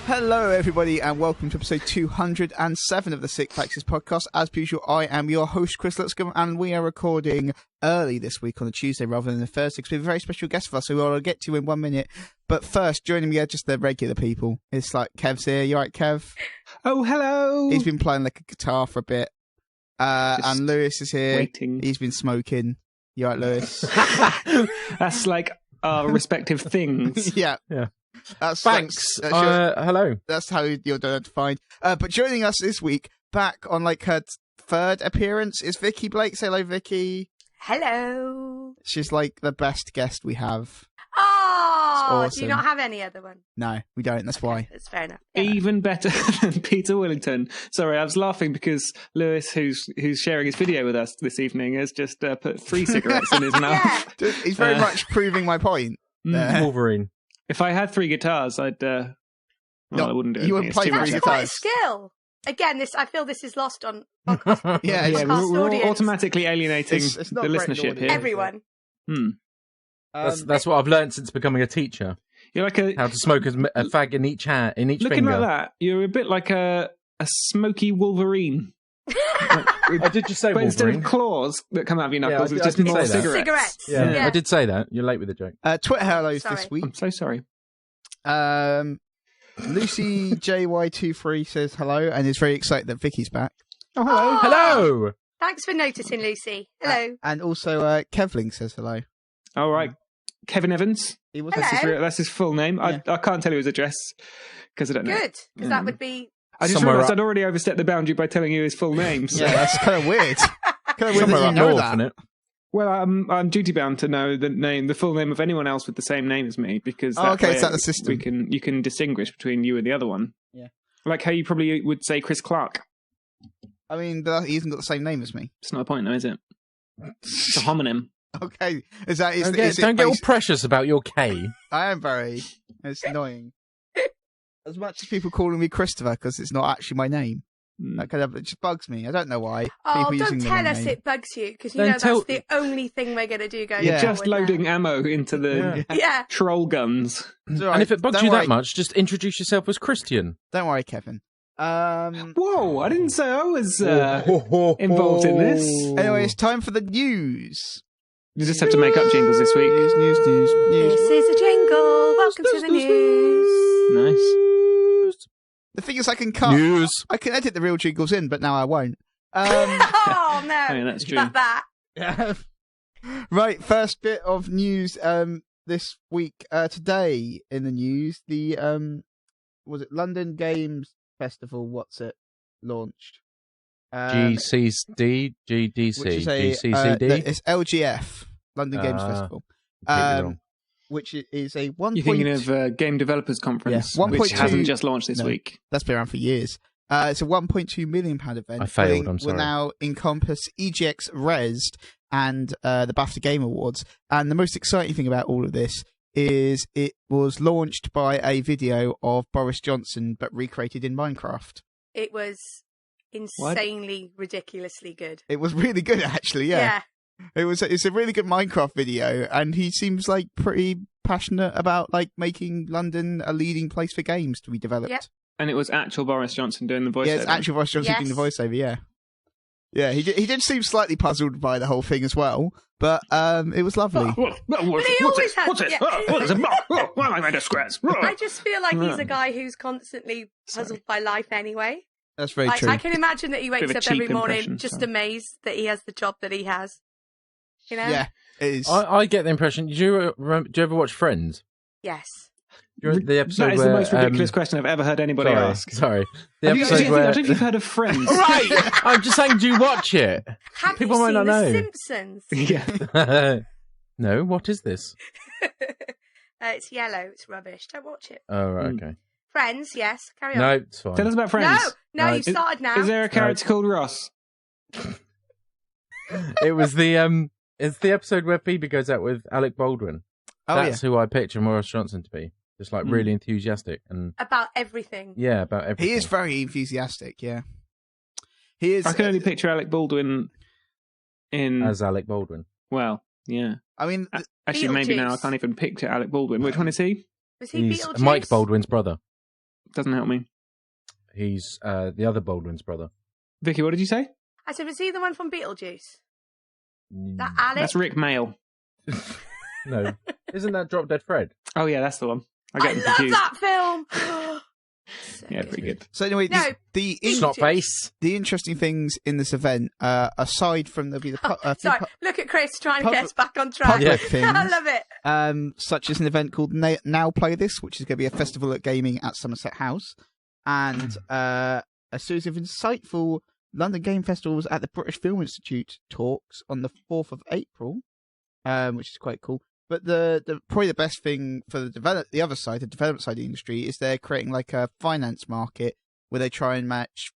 Hello, everybody, and welcome to episode 207 of the TheSixthAxis podcast. As per usual, I am your host, Kris, and we are recording early this week on a Tuesday rather than a Thursday because we have a very special guest for us who I'll get to in 1 minute. But first, joining me are just the regular people. It's like Kev's here. You right, Kev? Oh, hello. He's been playing like a guitar for a bit. And Lewis is here. Waiting. He's been smoking. You right, Lewis? That's like our respective things. Yeah. Thanks. Hello. That's how you're defined. But joining us this week, back on like her third appearance, is Vikki Blake. Say hello, Vikki. Hello. She's like the best guest we have. Oh, awesome. Do you not have any other one? No, we don't. That's why. That's fair enough. Yeah. Even better than Peter Willington. Sorry, I was laughing because Lewis, who's sharing his video with us this evening, has just put 3 cigarettes in his mouth. Dude, he's very much proving my point. Wolverine. If I had 3 guitars, I'd. I wouldn't do it. You wouldn't play 3 That's guitars. quite a skill. Again, I feel this is lost on podcast. Yeah, we're audience. automatically alienating It's the not great listenership audience. here. Everyone. That's what I've learned since becoming a teacher. You're like How to smoke a fag in each hand, in each looking finger. like that. You're a bit like a smoky Wolverine. I did just say But instead Wolverine. of claws that come out of your Yeah, knuckles, I it's did just say more that. cigarettes. Yeah, Yeah. I did say that. You're late with the joke. Twitter hellos Sorry. this week. I'm so sorry. Lucy JY23 says hello and is very excited that Vicky's back. Oh, hello. Hello. Thanks for noticing, Lucy. Hello. And also Kevling says hello. All right. Kevin Evans. He was Hello. That's his full name. Yeah. I can't tell you his address because I don't know. Good, because that would be... I just Somewhere realised up. I'd already overstepped the boundary by telling you his full name. So. Yeah, that's kind of weird. Kind of weird Somewhere that up you know north, that. isn't it? Well, I'm duty bound to know the full name of anyone else with the same name as me because that okay, way is that the system? you can distinguish between you and the other one. Yeah. Like how you probably would say Chris Clark. I mean, but he hasn't got the same name as me. It's not a point, though, is it? It's a homonym. Okay, is that is, Don't is get, don't it get all based- precious about your K. I am very. It's annoying. As much as people calling me Christopher because it's not actually my name. That kind of it just bugs me. I don't know why. Oh, people using don't the tell wrong us name. it bugs you, because you Then know tell- that's the only thing we're going to do going Yeah. forward. Just loading ammo into the Yeah. troll guns. It's all right. And if it bugs Don't you worry. that much, just introduce yourself as Christian. Don't worry, Kevin. Whoa, I didn't say I was involved in this. Anyway, it's time for the news. You just have to make up jingles this week. News. This is a jingle. Welcome to the news. Nice. The thing is, I can cut. News. I can edit the real jingles in, but now I won't. Oh, no. Oh, yeah, that's true. But that. Yeah. Right, first bit of news this week. Today in the news, the was it London Games Festival? What's it launched? GCD, GDC, Which is a, GCCD. it's LGF, London Games Festival. completely wrong. Which is a 1. You're thinking of Game Developers Conference, Yeah, which 1.2 hasn't just launched this No. week. That's been around for years. It's a £1.2 million event. I failed, I'm Will sorry. now encompass EGX Rezzed and the BAFTA Game Awards. And the most exciting thing about all of this is it was launched by a video of Boris Johnson, but recreated in Minecraft. It was insanely, ridiculously good. It was really good, actually. Yeah. It's a really good Minecraft video, and he seems like pretty passionate about like making London a leading place for games to be developed. Yep. And it was actual Boris Johnson doing the voiceover. Yeah, it's actually Boris Johnson doing the voiceover. Yeah, yeah. He did seem slightly puzzled by the whole thing as well, but it was lovely. He always has. What's this? Yeah. What is it? Why am I made of scratch? I just feel like he's a guy who's constantly puzzled by life anyway. That's very true. I can imagine that he Bit wakes of a up every cheap morning impression, just sorry. amazed that he has the job that he has. You know? Yeah, it is. I get the impression. Do you ever watch Friends? Yes. Do you remember the episode That is where, the most ridiculous question I've ever heard anybody ask. Sorry. The Have you, episode I don't where... think you've heard of Friends. Right! I'm just saying, do you watch it? Have People you might seen not The know. Simpsons? Yeah. No, what is this? It's yellow. It's rubbish. Don't watch it. Oh, right, okay. Friends, yes. Carry on. No, it's fine. Tell us about Friends. No, No, you've started now. Is there a character called Ross? It was the it's the episode where Phoebe goes out with Alec Baldwin. That's who I picture Maurice Johnson to be. Just like really enthusiastic and about everything. Yeah, about everything. He is very enthusiastic. Yeah, he is. I can only picture Alec Baldwin as Alec Baldwin. Well, yeah. I mean, actually, maybe now I can't even picture Alec Baldwin. Which one is he? Was he He's Beetlejuice? Mike Baldwin's brother. Doesn't help me. He's the other Baldwin's brother. Vicky, what did you say? I said, was he the one from Beetlejuice? That Alec? That's Rick Mail. No, isn't that Drop Dead Fred? Oh yeah, that's the one. I love that film. Yeah, pretty good. So anyway, the interesting things in this event, aside from there'll be the sorry, look at Kris trying to get us back on track. Things, I love it. Such as an event called Now Play This, which is going to be a festival at gaming at Somerset House, and a series of insightful London Game Festivals at the British Film Institute talks on the 4th of April, which is quite cool. But probably the best thing for the development side of the industry, is they're creating like a finance market where they try and match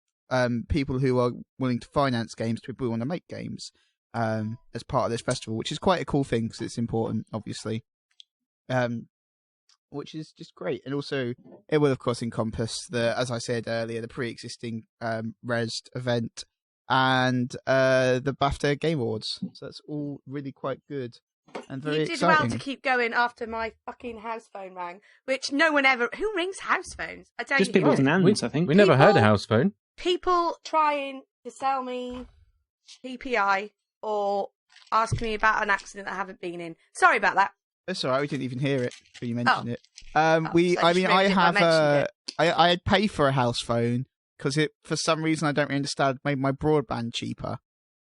people who are willing to finance games to people who want to make games as part of this festival, which is quite a cool thing because it's important, obviously, which is just great. And also, it will of course encompass as I said earlier, the pre-existing Rezzed event and the BAFTA Game Awards. So that's all really quite good. And very you did exciting. well to keep going after my fucking house phone rang, which no one ever... Who rings house phones? I don't Just people's nans, I think. We never heard a house phone. People trying to sell me PPI or ask me about an accident I haven't been in. Sorry about that. That's all right. We didn't even hear it when you mentioned it. I pay for a house phone because for some reason I don't really understand, made my broadband cheaper.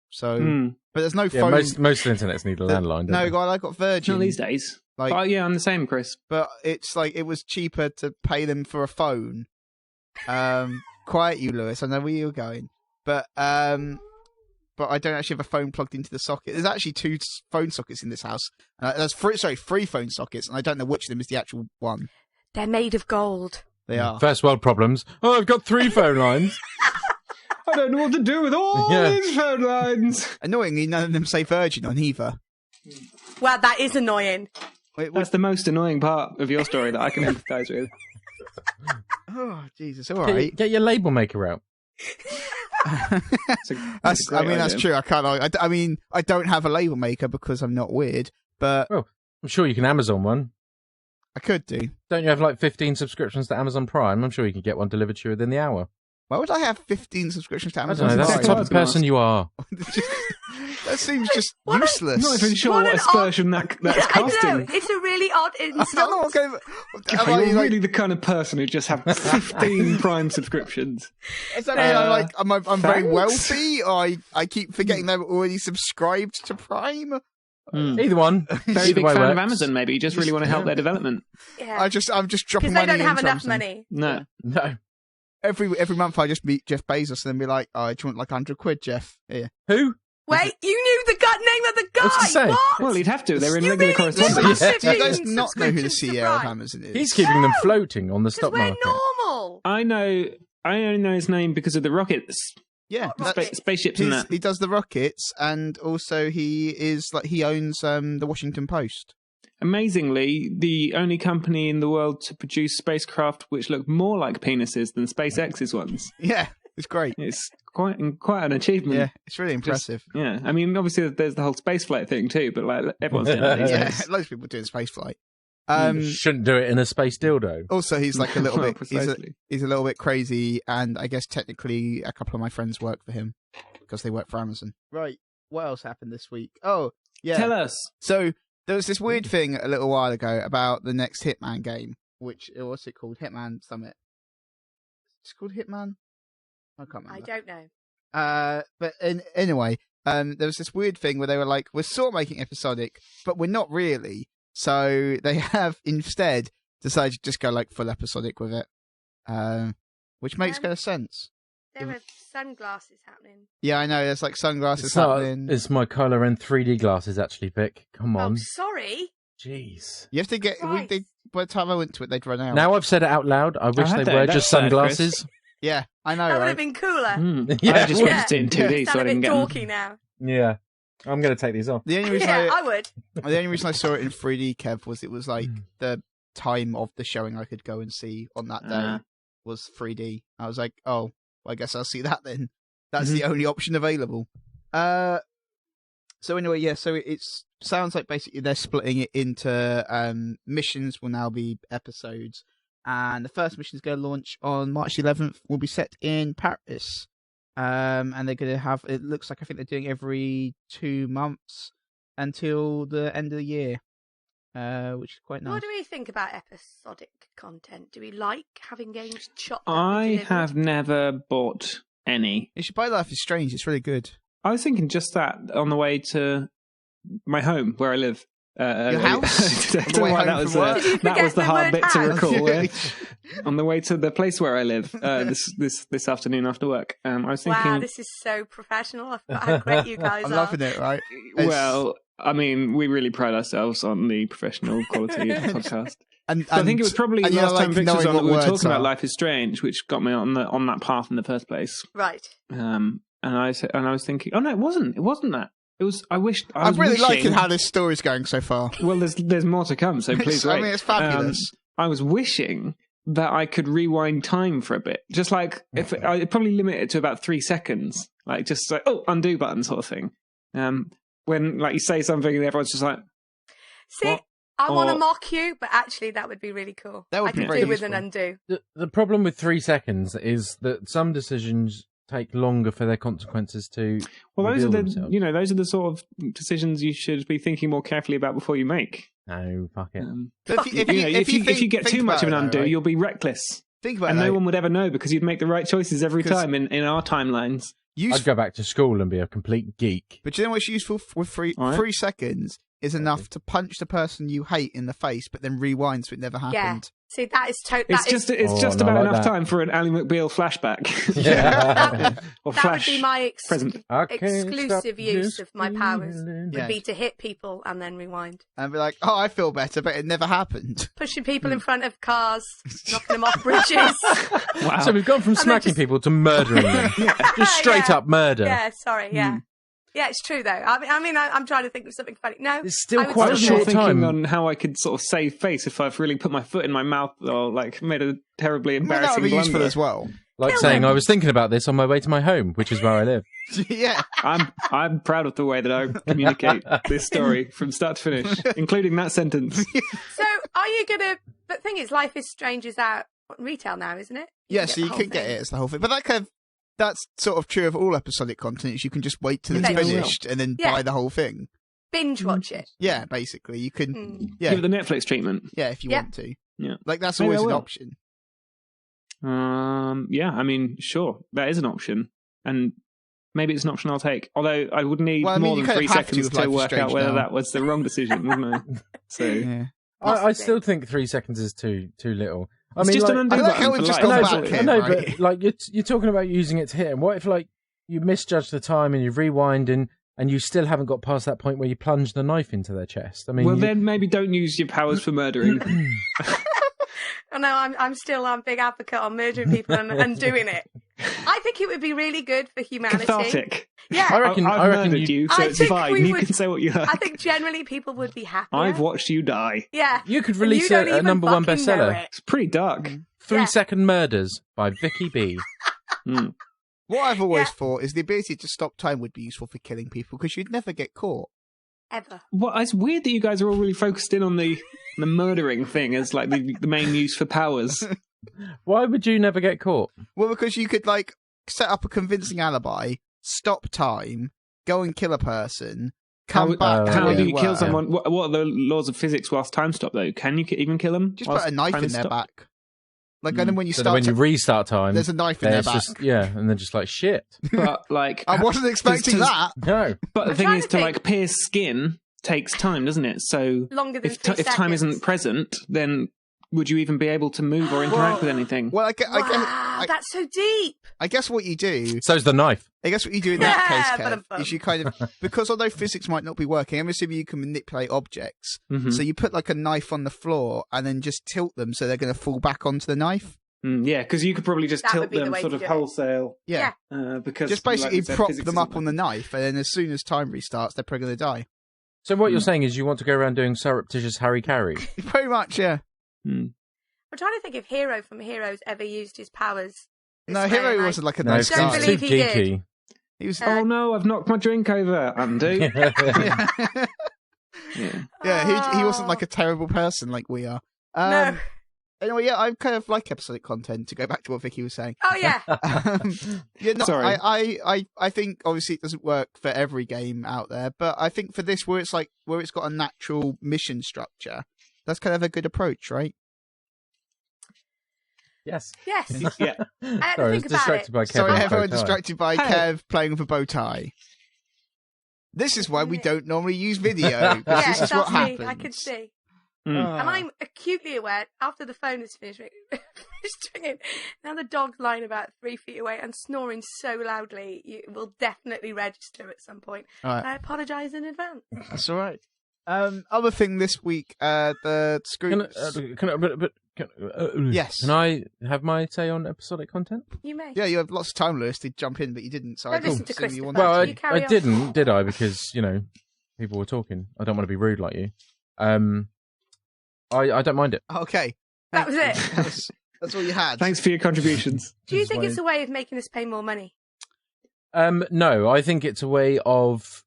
So, but there's no phone. Most internets need a landline. No, I got Virgin. Not these days. Like, I'm the same, Kris. But it's like it was cheaper to pay them for a phone. Quiet you, Lewis. I know where you're going, but I don't actually have a phone plugged into the socket. There's actually 2 phone sockets in this house. There's 3 phone sockets, and I don't know which of them is the actual one. They're made of gold. They are. First world problems. Oh, I've got 3 phone lines. I don't know what to do with all these phone lines. Annoyingly, none of them say Virgin on either. Well, that is annoying. That's the most annoying part of your story that I can empathise with. Oh, Jesus. All right. Get your label maker out. That's true. I can't. I don't have a label maker because I'm not weird, but... Well, I'm sure you can Amazon one. I could do. Don't you have like 15 subscriptions to Amazon Prime? I'm sure you can get one delivered to you within the hour. Why would I have 15 subscriptions to Amazon? I don't know, that's the type of person you are. That seems just useless. I'm not even sure what aspersion that's casting. I know, it's a really odd insult. I don't know what kind of... You're really the kind of person who just have 15 Prime subscriptions. Does that mean I'm very wealthy, or I keep forgetting they're already subscribed to Prime? Either one. Very big fan of Amazon, maybe. You just really want to help their development. Yeah. I'm just dropping money money because they don't have enough Amazon. money. No. Every month I just meet Jeff Bezos and then be like, oh, do you want like 100 quid, Jeff? Here. Who? Wait, you knew the name of the guy! What's to say? What? Well, he'd have to. They were in You regular really do correspondence. have Do you 15 guys not know who the subscriptions to CEO of Prime? Amazon is? He's keeping them floating on the stock We're market. normal. I only know his name because of the rockets. Yeah, Spaceships and that. He does the rockets, and also he owns the Washington Post. Amazingly, the only company in the world to produce spacecraft which look more like penises than SpaceX's ones. Yeah, it's great. It's quite an achievement. Yeah, it's really impressive. I mean, obviously there's the whole spaceflight thing too, but like everyone's doing it these days. Loads of people doing spaceflight. Shouldn't do it in a space dildo. Also, he's like a little bit. Precisely. He's a little bit crazy, and I guess technically a couple of my friends work for him because they work for Amazon. Right. What else happened this week? Oh, yeah. Tell us. So there was this weird thing a little while ago about the next Hitman game, what's it called? Hitman Summit. It's called Hitman. I can't remember. I don't know. But anyway, there was this weird thing where they were like, we're sort of making episodic, but we're not really. So they have instead decided to just go like full episodic with it, which makes kind of sense. There are sunglasses happening. Yeah, I know. There's like sunglasses happening. It's my Kylo Ren 3D glasses, actually, Vic. Come on. Oh, sorry. Jeez. You have to get. By the time I went to it, they'd run out. Now I've said it out loud. I wish they were just sunglasses. Yeah, I know. That would right? have been cooler. Yeah, I just watched it in 2D, Sound so I a bit didn't get dorky now. Yeah. I'm going to take these off. The only reason Yeah, I would. the only reason I saw it in 3D, Kev, was it was like the time of the showing I could go and see on that day was 3D. I was like, oh, well, I guess I'll see that then. That's the only option available. So anyway, yeah, so it sounds like basically they're splitting it into missions will now be episodes. And the first mission is going to launch on March 11th, will be set in Paris. And they're going to have, it looks like I think they're doing every 2 months until the end of the year, which is quite nice. What do we think about episodic content? Do we like having games shot? I have never bought any. You should buy Life is Strange, it's really good. I was thinking just that on the way to my home where I live. Your house? I don't know why that was the hard bit to recall. On the way to the place where I live this afternoon after work, I was thinking, wow, this is so professional. I forgot how great you guys I'm are. loving it, right? Well, I mean, we really pride ourselves on the professional quality of the podcast. And I think it was probably last time Victor was on that we were talking about are. Life is Strange, which got me on that path in the first place. Right. And I was thinking, oh no, it wasn't that. It was. I'm really wishing, liking how this story's going so far. Well, there's more to come, so please wait. I mean, it's fabulous. I was wishing that I could rewind time for a bit, just like if I'd probably limit it to about 3 seconds, like just like undo button sort of thing. When like you say something and everyone's just like, see, what? I want to mock you, but actually that would be really cool. That would be very do with useful. an undo. The problem with 3 seconds is that some decisions take longer for their consequences to. Well, those are themselves. those are the sort of decisions you should be thinking more carefully about before you make. No, fuck it. If you get too much of an undo, right? You'll be reckless. Think about and it, no one would ever know because you'd make the right choices every time in our timelines. I'd go back to school and be a complete geek. But you know what's useful with 3 seconds is enough to punch the person you hate in the face, but then rewind so it never happened. Yeah. See, that is totally. It's just about enough time for an Ally McBeal flashback. Or that flash would be my present. exclusive use of my powers. Yeah. Would be to hit people and then rewind. And be like, oh, I feel better, but it never happened. Pushing people in front of cars, knocking them off bridges. Wow. So we've gone from smacking people to murdering them. Just straight up murder. Yeah, sorry, yeah. Yeah, it's true though. I mean, I'm trying to think of something funny. No, it's still I would quite a say- short thinking time on how I could sort of save face if I've really put my foot in my mouth or like made a terribly That embarrassing would be useful blunder. as well. Like Kill saying them. I was thinking about this on my way to my home, which is where I live. Yeah. I'm proud of the way that I communicate this story from start to finish, including that sentence. So, are you gonna? But the thing is, Life is Strange is out on retail now, isn't it? Yeah, so you can get it as the whole thing. But that's sort of true of all episodic content, is you can just wait till it's Eventually. finished and then buy the whole thing. Binge watch it. Yeah, basically. You can, yeah, Give it the Netflix treatment. yeah, if you want to. Yeah. Like, that's Maybe always I an will. option. Yeah, I mean, sure, that is an option, and maybe it's an option I'll take. Although I would need Well, I mean, more you than kind of 3 have to seconds with to Life is work out Strange whether now. that was the wrong decision, wouldn't I? So Yeah. I still think 3 seconds is too little. I it's mean, just like, an undo I like button how for we've just life. gone I know, back but, here, I know, right? but like you're talking about using it to hit him. What if like you misjudge the time and you rewind and you still haven't got past that point where you plunge the knife into their chest? I mean, Well, then maybe don't use your powers for murdering. Oh no, I'm still a big advocate on murdering people and doing it. I think it would be really good for humanity. Cathartic. Yeah, I reckon I've reckon murdered you, so I it's think fine. we You would- can say what you like. I think generally people would be happier. I've watched you die. Yeah, you could And release you don't a even number one fucking know bestseller. it. It's pretty dark. 3-second Murders by Vikki B. Mm. What I've always Yeah. thought is the ability to stop time would be useful for killing people because you'd never get caught. Ever. Well, it's weird that you guys are all really focused in on the murdering thing as like the main use for powers. Why would you never get caught? Well, because you could, like, set up a convincing alibi, stop time, go and kill a person, come back to How where do you you were. kill someone? What are the laws of physics whilst time stop, though? Can you even kill them? Just put a knife in their back. Like, and then when you So start, that when you restart time, there's a knife in their there's back. just and then just like shit. But like, I wasn't expecting that. No, but the I'm thing trying is, to to think. like pierce skin takes time, doesn't it? So Longer than if 3 if time seconds. isn't present, then would you even be able to move or interact with anything? Well, Wow, that's so deep. I guess what you do, so's the knife. I guess what you do in that Yeah, case, Kev, but is you kind of, because although physics might not be working, I'm assuming you can manipulate objects. Mhm. So you put like a knife on the floor and then just tilt them so they're going to fall back onto the knife. Yeah, because you could probably just That would tilt be the them way sort to of do it. wholesale. Yeah. Because Just basically like we said, prop physics them isn't up on the knife, and then as soon as time restarts, they're probably going to die. So what you're saying is you want to go around doing surreptitious Harry Carry? Pretty much, yeah. I'm trying to think if Hero from Heroes ever used his powers. No, this way, Hero and I wasn't like a No, nice it's don't guy. believe too he did. geeky. He was. Oh no, I've knocked my drink over. Undo. Yeah, he wasn't like a terrible person like we are. No. Anyway, yeah, I kind of like episodic content, to go back to what Vikki was saying. Oh, yeah. Sorry. I think obviously it doesn't work for every game out there, but I think for this, where it's got a natural mission structure, that's kind of a good approach, right? Yes. Yes. Yeah. I had to Sorry, I was think about it. distracted by Kev. Sorry, with a everyone bow tie. distracted by Hey. Kev playing with a bow tie. This is why we don't normally use video, because Yeah, this is what that's me. happens. I can see. Mm. And I'm acutely aware, after the phone is finished ringing, now the dog's lying about 3 feet away and snoring so loudly, you will definitely register at some point. All right. I apologise in advance. That's all right. Other thing this week, the screw. Yes. Can I have my say on episodic content? You may. Yeah, you have lots of time, Lewis, to jump in, but you didn't. So Don't I listen to assume Kris you the wanted first. Well, to. You carry I on. didn't, did I? Because, people were talking. I don't want to be rude like you. I don't mind it. Okay. That was it. That's all you had. Thanks for your contributions. Do you This is think why- it's a way of making us pay more money? No, I think it's a way of...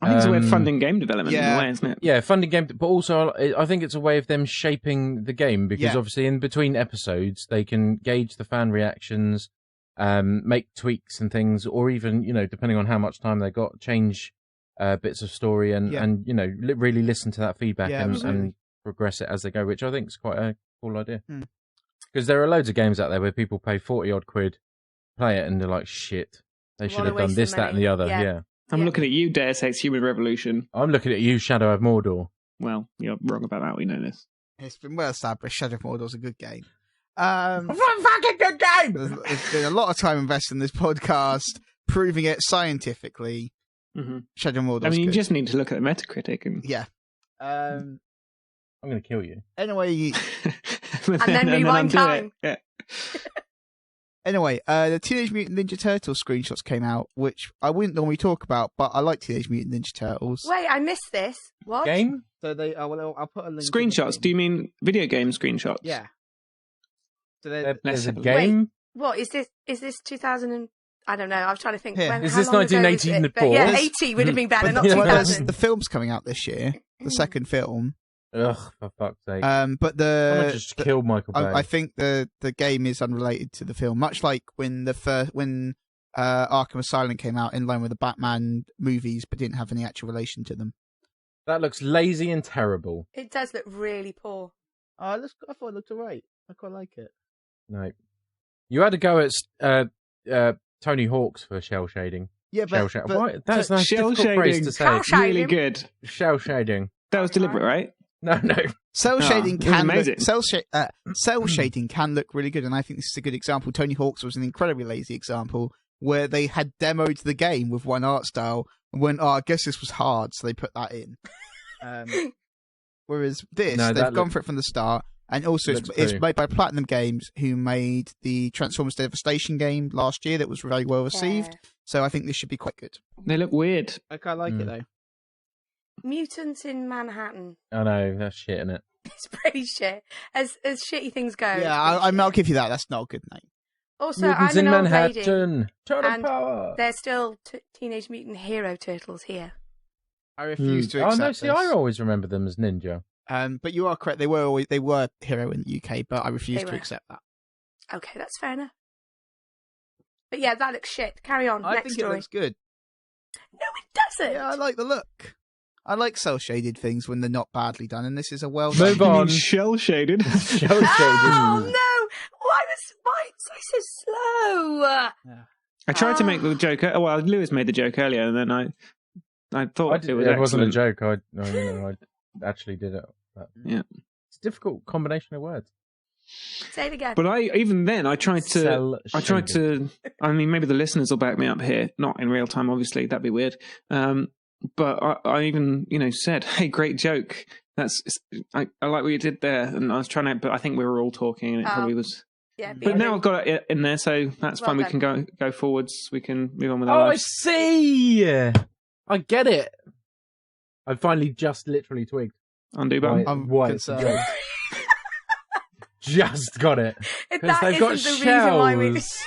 I think it's a way of funding game development in yeah. a way, isn't it? Yeah, funding game, but also I think it's a way of them shaping the game, because Yeah. obviously in between episodes they can gauge the fan reactions, make tweaks and things, or even, depending on how much time they got, change bits of story and really listen to that feedback Yeah, and absolutely. progress it as they go, which I think is quite a cool idea. Hmm. Because there are loads of games out there where people pay 40 odd quid, play it, and they're like, shit, they What should a have done waste this, of that, and money. the other. Yeah. Yeah. I'm Yeah. looking at you, Deus Ex Human Revolution. I'm looking at you, Shadow of Mordor. Well, you're wrong about that. We know this. It's been well established. Shadow of Mordor's a good game. It's a fucking good game! There's been a lot of time invested in this podcast, proving it scientifically. Mm-hmm. Shadow of Mordor's I mean, you good. just need to look at the Metacritic and Yeah. I'm going to kill you. Anyway, and then rewind undo it. time. Yeah. the Teenage Mutant Ninja Turtles screenshots came out, which I wouldn't normally talk about, but I like Teenage Mutant Ninja Turtles. Wait, I missed this. What? Game? So I'll put a link. Screenshots? Do you mean video game screenshots? Yeah. So There's a Wait. game? What is this? Is this 2000? And I don't know. I was trying to think. Yeah. Is how this long ago was 1984? it? But yeah, There's- 80 would have been better, not Well, there's 2000. the film's coming out this year, the second film. Ugh, for fuck's sake. But Someone just killed Michael Bay. I think the game is unrelated to the film, much like when Arkham Asylum came out in line with the Batman movies, but didn't have any actual relation to them. That looks lazy and terrible. It does look really poor. I thought it looked alright. I quite like it. No. You had to go at Tony Hawk's for shell shading. Yeah, Shell but, shading. but Why? That's a Shell difficult phrase shading. to say. Shell shading. Really good. Shell shading. That was deliberate, right? No. cell shading it was can amazing. look, cell shading can look really good, and I think this is a good example. Tony Hawk's was an incredibly lazy example where they had demoed the game with one art style and went, "Oh, I guess this was hard," so they put that in. Whereas this, No, they've that gone for it from the start, and also looks it's pretty. made by Platinum Games, who made the Transformers Devastation game last year that was very well received. Yeah. So I think this should be quite good. They look weird. I quite like it Mm. though. Mutants in Manhattan. I know, that's shit, isn't it? It's pretty shit. As shitty things go. Yeah, it's pretty I'll shit. give you that. That's not a good name. Also, Mutants I'm in an old lady. Manhattan. Turtle and power. There's still Teenage Mutant Hero Turtles here. I refuse to Oh accept no, see, this. I always remember them as Ninja. But you are correct. They were Hero in the UK, but I refuse They to were. accept that. Okay, that's fair enough. But yeah, that looks shit. Carry on. I Next think story. it looks good. No, it doesn't. Yeah, I like the look. I like cell shaded things when they're not badly done, and this is a well done. Move on. Shell shaded. Shell Oh shading. no! Why was I so slow? I tried to make the joke. Well, Lewis made the joke earlier, and then I thought it was it wasn't a excellent. joke. I actually did it. But Yeah. It's a difficult combination of words. Say it again. But I tried to. I tried to. I mean, maybe the listeners will back me up here. Not in real time, obviously. That'd be weird. But I even, said, "Hey, great joke. I like what you did there." And I was trying to, but I think we were all talking, and it Oh. probably was Yeah, But now I've got it in there, so that's fine. Well We can go forwards. We can move on with our Oh, I lives. see. I get it. I finally just literally twigged. Undo button. I'm Why concerned. just got it. Because That they've got isn't the reason why we... shells.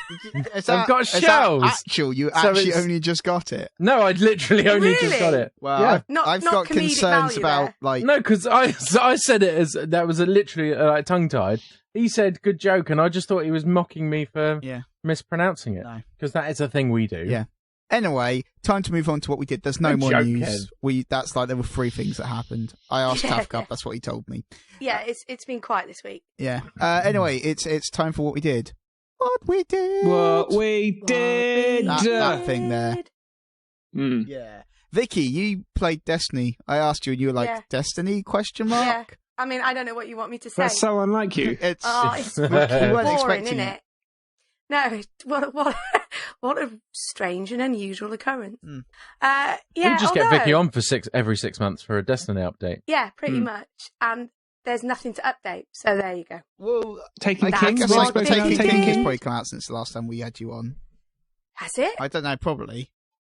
Is They've got is that shells. actual? You So actually it's- only just got it. No, I literally only just Really? got it. Well, Yeah. I've Not got comedic concerns value about there. like. No, because I said it as that was literally like tongue-tied. He said "good joke," and I just thought he was mocking me for Yeah. mispronouncing it. No. Because that is a thing we do. Yeah. Anyway, time to move on to what we did. There's no Good more joke, news. Kev. That's like there were 3 things that happened. I asked Yeah. Tough Cup. That's what he told me. Yeah, it's been quiet this week. Yeah. Anyway, it's time for what we did. What we did. What we did. That thing there. Mm. Yeah. Vikki, you played Destiny. I asked you, and you were like, Yeah. "Destiny?" ? Yeah. I mean, I don't know what you want me to say. That's so unlike you. It's Oh, it's we weren't boring, expecting isn't it? No, what a strange and unusual occurrence. Mm. Yeah, we just get although- Vikki on for every 6 months for a Destiny update. Yeah, pretty Hmm. much. And there's nothing to update, so there you go. Well, Taking I King. guess What like they Taking King has did. probably come out since the last time we had you on. Has it? I don't know, probably.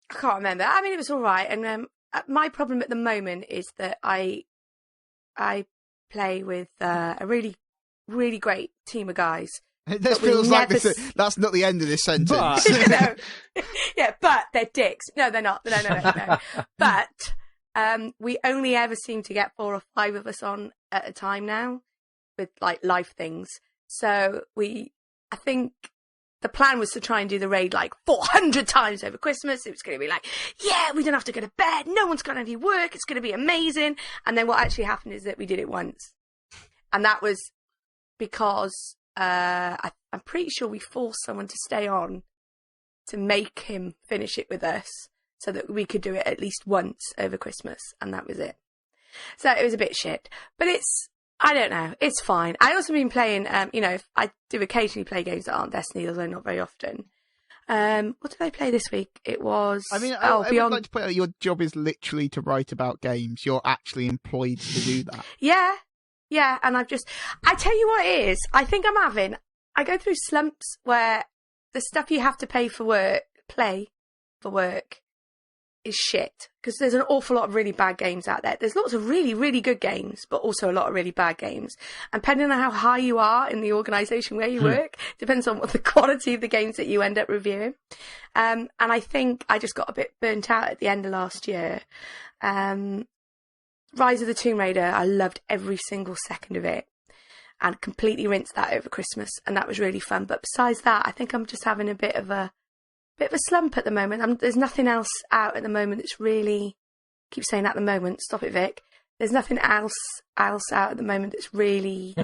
I can't remember. I mean, it was all right. And my problem at the moment is that I play with a really, really great team of guys. This But we feels like never that's not the end of this sentence. But- No. Yeah, but they're dicks. No, they're not. No. But we only ever seem to get 4 or 5 of us on at a time now with like life things. So I think the plan was to try and do the raid like 400 times over Christmas. It was going to be like, yeah, we don't have to go to bed. No one's got any work. It's going to be amazing. And then what actually happened is that we did it once. And that was because I'm pretty sure we forced someone to stay on to make him finish it with us so that we could do it at least once over Christmas. And that was it. So it was a bit shit. But I don't know. It's fine. I also been playing, I do occasionally play games that aren't Destiny, although not very often. What did I play this week? It was... I mean, I would like to point out your job is literally to write about games. You're actually employed to do that. Yeah, and I tell you what it is, I think I go through slumps where the stuff you have to play for work is shit. Because there's an awful lot of really bad games out there. There's lots of really, really good games, but also a lot of really bad games. And depending on how high you are in the organisation where you work, depends on what the quality of the games that you end up reviewing. And I think I just got a bit burnt out at the end of last year. Rise of the Tomb Raider, I loved every single second of it and completely rinsed that over Christmas, and that was really fun. But besides that, I think I'm just having a bit of a slump at the moment. There's nothing else out at the moment that's really... keep saying at the moment, stop it, Vic. There's nothing else out at the moment that's really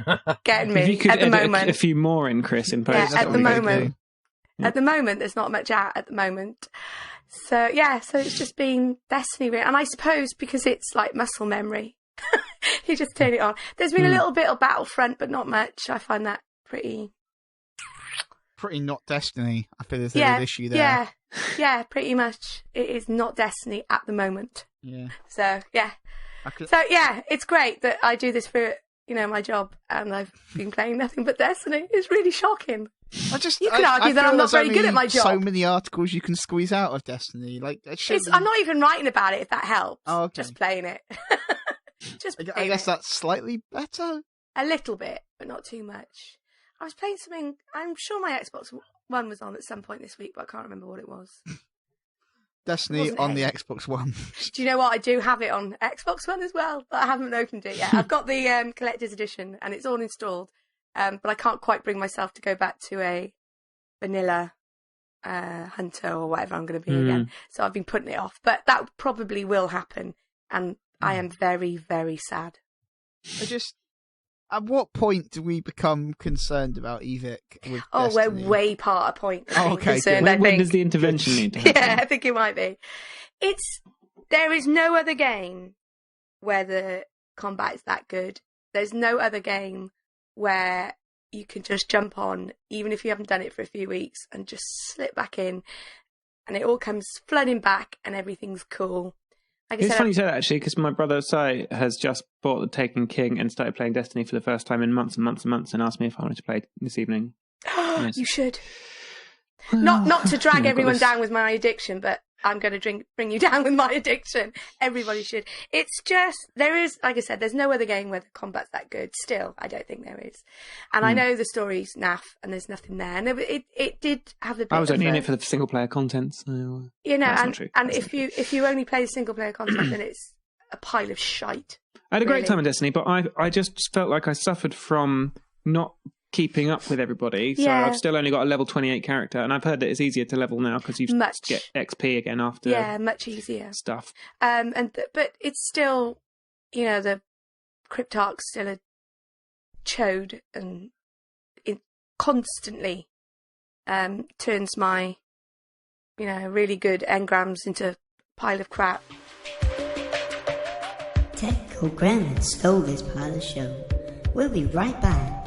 getting me If you could at the edit moment. a few more in, Kris, in post. Yeah, That's at what the we gotta moment. do. At the moment, there's not much out at the moment. So, yeah, so it's just been Destiny. Really. And I suppose because it's like muscle memory, you just turn it on. There's been a little bit of Battlefront, but not much. I find that pretty not Destiny. I feel there's an issue there. Yeah, pretty much. It is not Destiny at the moment. Yeah. So, yeah. So, yeah, it's great that I do this for, my job, and I've been playing nothing but Destiny. It's really shocking. You can argue that I'm not very good at my job. So many articles you can squeeze out of Destiny. Like I'm not even writing about it, if that helps. Oh, okay. Just playing it. I guess that's slightly better. A little bit, but not too much. I was playing something. I'm sure my Xbox One was on at some point this week, but I can't remember what it was. Destiny Wasn't on it? the Xbox One. Do you know what? I do have it on Xbox One as well, but I haven't opened it yet. I've got the collector's edition, and it's all installed, but I can't quite bring myself to go back to a vanilla hunter or whatever I'm going to be again. So I've been putting it off, but that probably will happen, and I am very, very sad. At what point do we become concerned about Evic with Oh, Destiny? we're way past a point. Of being okay, concerned, good. I When think. does the intervention need to happen? Yeah, I think it might be. There is no other game where the combat is that good. There's no other game where you can just jump on, even if you haven't done it for a few weeks, and just slip back in, and it all comes flooding back, and everything's cool. Like I It's said, funny you say that, actually, because my brother Sai has just bought the Taken King and started playing Destiny for the first time in months and months and months, and asked me if I wanted to play this evening. Nice. You should. Not to drag Yeah, everyone down with my addiction, but I'm going to bring you down with my addiction. Everybody should. It's just, there is, like I said, there's no other game where the combat's that good. Still, I don't think there is. And I know the story's naff and there's nothing there. And it did have the bit I was only in it for the single player content, so you know, that's not true. and if you only play the single player content, then it's a pile of shite. I had a great time in Destiny, but I just felt like I suffered from not keeping up with everybody. So I've still only got a level 28 character, and I've heard that it's easier to level now because you get XP again after much easier stuff. But it's still, you know, the Cryptarch's still a chode, and it constantly turns my, you know, really good engrams into a pile of crap. Technical Grammar stole this part of the show. We'll be right back.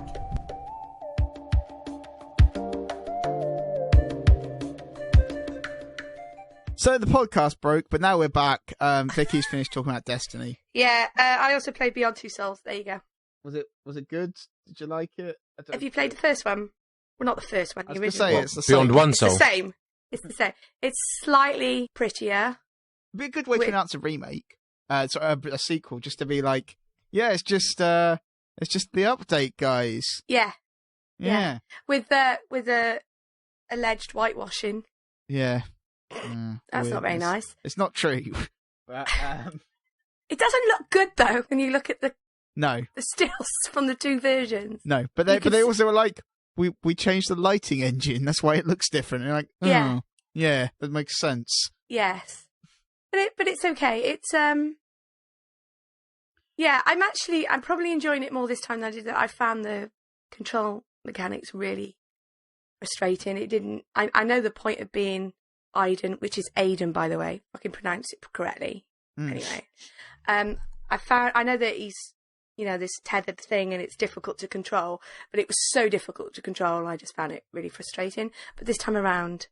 So the podcast broke, but now we're back. Vicki's finished talking about Destiny. Yeah, I also played Beyond Two Souls. There you go. Was it good? Did you like it? Have you played the first one? Well, not the first one. I was going to say it's the Beyond same. One Soul. It's the same. It's the same. It's slightly prettier. It'd be a good way to announce a remake, a sequel, just to be like, yeah, it's just the update, guys. Yeah. With the alleged whitewashing. Yeah. That's not very nice. It's not true. But, it doesn't look good though when you look at the stills from the two versions. No, but they also were like, we changed the lighting engine. That's why it looks different. And you're like, yeah, that makes sense. Yes, but it's okay. It's I'm probably enjoying it more this time than I did. I found the control mechanics really frustrating. It didn't. I know the point of being Aiden, which is Aiden, by the way, if I can pronounce it correctly. Anyway, I know that he's, you know, this tethered thing and it's difficult to control, but it was so difficult to control, I just found it really frustrating. But this time around,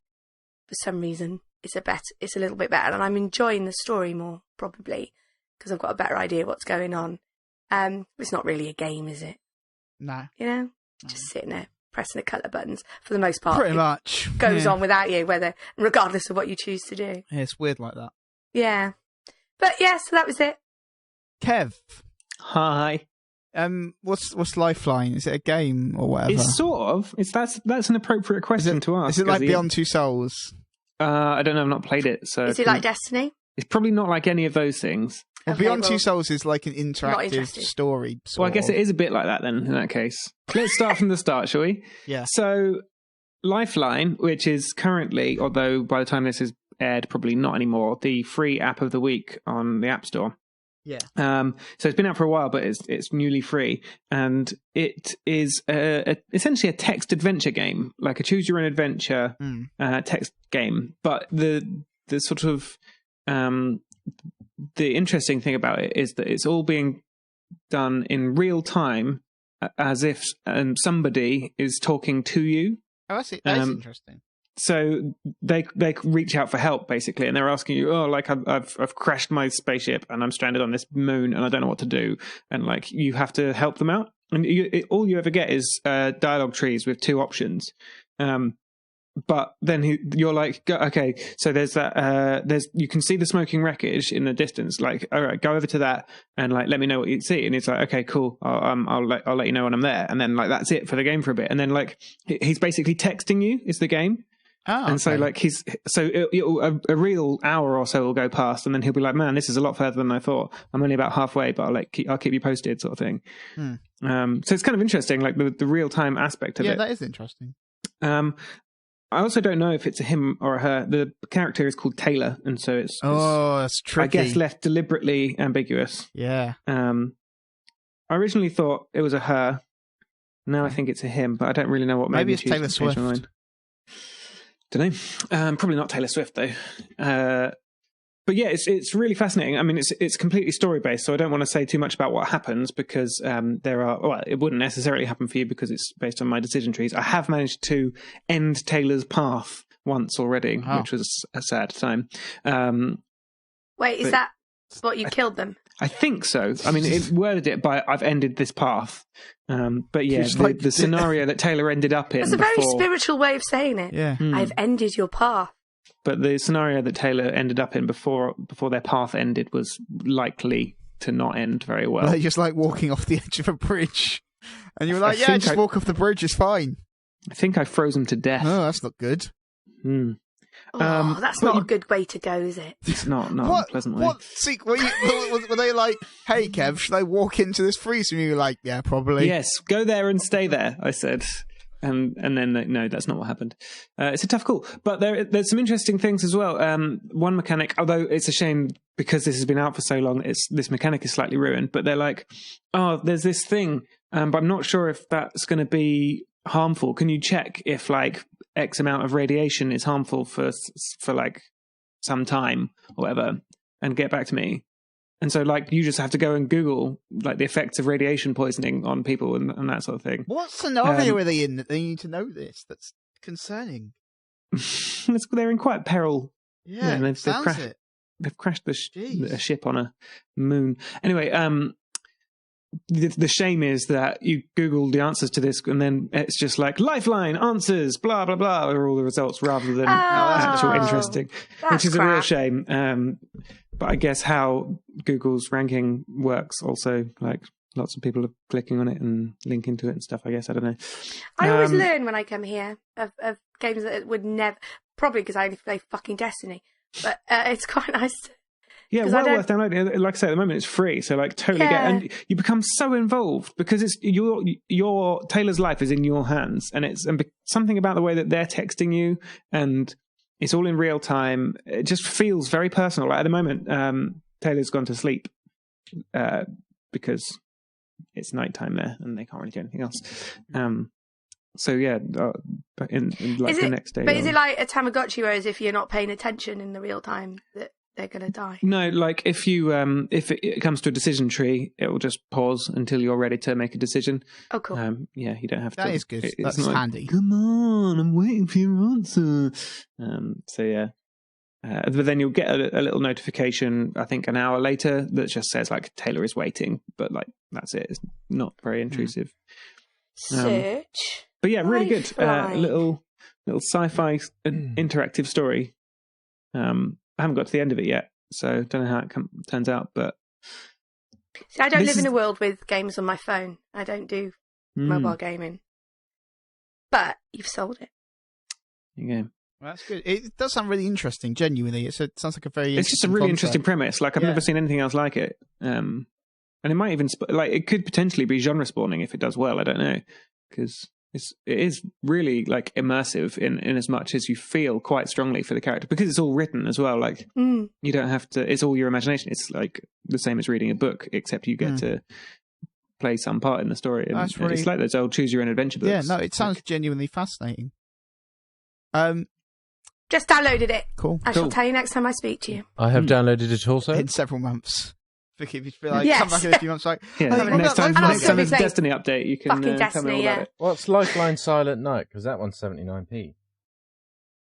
for some reason, it's a little bit better, and I'm enjoying the story more, probably, because I've got a better idea what's going on. It's not really a game, is it? No. You know? Just sitting there, pressing the colour buttons, for the most part. Pretty much. Goes on without you, regardless of what you choose to do. Yeah, it's weird like that. Yeah. But yeah, so that was it. Kev. Hi. What's Lifeline? Is it a game or whatever? It's sort of. That's an appropriate question to ask. Is it like Beyond Two Souls? I don't know. I've not played it. So is it like Destiny? It's probably not like any of those things. Well, Beyond Two Souls is like an interactive story. Well, I guess it is a bit like that then, in that case. Let's start from the start, shall we? Yeah. So, Lifeline, which is currently, although by the time this is aired, probably not anymore, the free app of the week on the App Store. Yeah. So it's been out for a while, but it's newly free, and it is essentially a text adventure game, like a choose your own adventure text game. But the sort of the interesting thing about it is that it's all being done in real time, as if somebody is talking to you. Oh, I see. That's interesting. So they reach out for help, basically, and they're asking you, oh, like I've crashed my spaceship and I'm stranded on this moon and I don't know what to do, and like you have to help them out. And all you ever get is dialogue trees with two options. But then you're like, okay, so there's that. You can see the smoking wreckage in the distance. Like, all right, go over to that and like let me know what you see. And it's like, okay, cool. I'll let you know when I'm there. And then like that's it for the game for a bit. And then like he's basically texting you. Is the game. Oh, okay. And so like a real hour or so will go past, and then he'll be like, man, this is a lot further than I thought. I'm only about halfway, but I'll keep you posted, sort of thing. So it's kind of interesting, like the real time aspect of it. Yeah, that is interesting. I also don't know if it's a him or a her. The character is called Taylor, and so it's that's tricky. I guess left deliberately ambiguous. Yeah. I originally thought it was a her. Now I think it's a him, but I don't really know what. Maybe it's Taylor Swift. Don't know. Probably not Taylor Swift though. But yeah, it's really fascinating. I mean, it's completely story based, so I don't want to say too much about what happens because it wouldn't necessarily happen for you because it's based on my decision trees. I have managed to end Taylor's path once already, which was a sad time. Wait, is that what you killed them? I think so. I mean, it worded it by "I've ended this path," but yeah, the scenario that Taylor ended up in. That's a very spiritual way of saying it. Yeah, I've ended your path. But the scenario that Taylor ended up in before their path ended was likely to not end very well. They're just like walking off the edge of a bridge, and you were like, "Yeah, just walk off the bridge. It's fine." I think I froze him to death. Oh, that's not good. That's not a good way to go, is it? It's not a pleasant way. What sequel? Were they like, "Hey, Kev, should I walk into this freeze?" And you were like, "Yeah, probably." Yes, go there and stay there, I said. And then, no, that's not what happened. It's a tough call. But there's some interesting things as well. One mechanic, although it's a shame because this has been out for so long, this mechanic is slightly ruined. But they're like, oh, there's this thing, but I'm not sure if that's going to be harmful. Can you check if like X amount of radiation is harmful for like some time or whatever, and get back to me? And so, like, you just have to go and Google, like, the effects of radiation poisoning on people and that sort of thing. What scenario are they in that they need to know this? That's concerning. They're in quite peril. Yeah, they've crashed a ship on a moon. Anyway, the shame is that you Google the answers to this, and then it's just like, Lifeline, answers, blah, blah, blah, are all the results, rather than actual interesting, which is a real shame. But I guess how Google's ranking works also, like, lots of people are clicking on it and linking to it and stuff, I guess. I don't know. I always learn when I come here of games that would never... Probably because I only play fucking Destiny. But it's quite nice. Yeah, well worth downloading. Like I say, at the moment it's free, so like totally get... And you become so involved because it's your Taylor's life is in your hands, and something about the way that they're texting you, and it's all in real time. It just feels very personal. Like at the moment, Taylor's gone to sleep because it's nighttime there, and they can't really do anything else. So yeah, in like the next day. But is it like a Tamagotchi, whereas if you're not paying attention in the real time, that they're going to die? No, like if you if it comes to a decision tree, it will just pause until you're ready to make a decision. Oh, cool. Yeah, you don't have to. That is good. That's handy. Like, come on, I'm waiting for your answer. So yeah. But then you'll get a little notification, I think an hour later, that just says like Taylor is waiting, but like that's it. It's not very intrusive. Search. But yeah, really good. Little sci-fi interactive story. I haven't got to the end of it yet, so don't know how it turns out. But see, I don't live in a world with games on my phone. I don't do mobile gaming. But you've sold it. There you go. Well, that's good. It does sound really interesting. Genuinely, it sounds like a very. It's just a really interesting premise. Like I've never seen anything else like it. And it might even it could potentially be genre spawning if it does well. I don't know, because it is really like immersive in as much as you feel quite strongly for the character, because it's all written as well. Like you don't have to. It's all your imagination. It's like the same as reading a book, except you get to play some part in the story. And it's like those old choose your own adventure books. Yeah, no, it sounds genuinely fascinating. Just downloaded it. Cool. I shall tell you next time I speak to you. I have downloaded it also. In several months. Vikki, if you feel like come back in a few months, like next time there's a Destiny update, you can tell me all about it. What's Lifeline Silent Night? Because that one's 79p.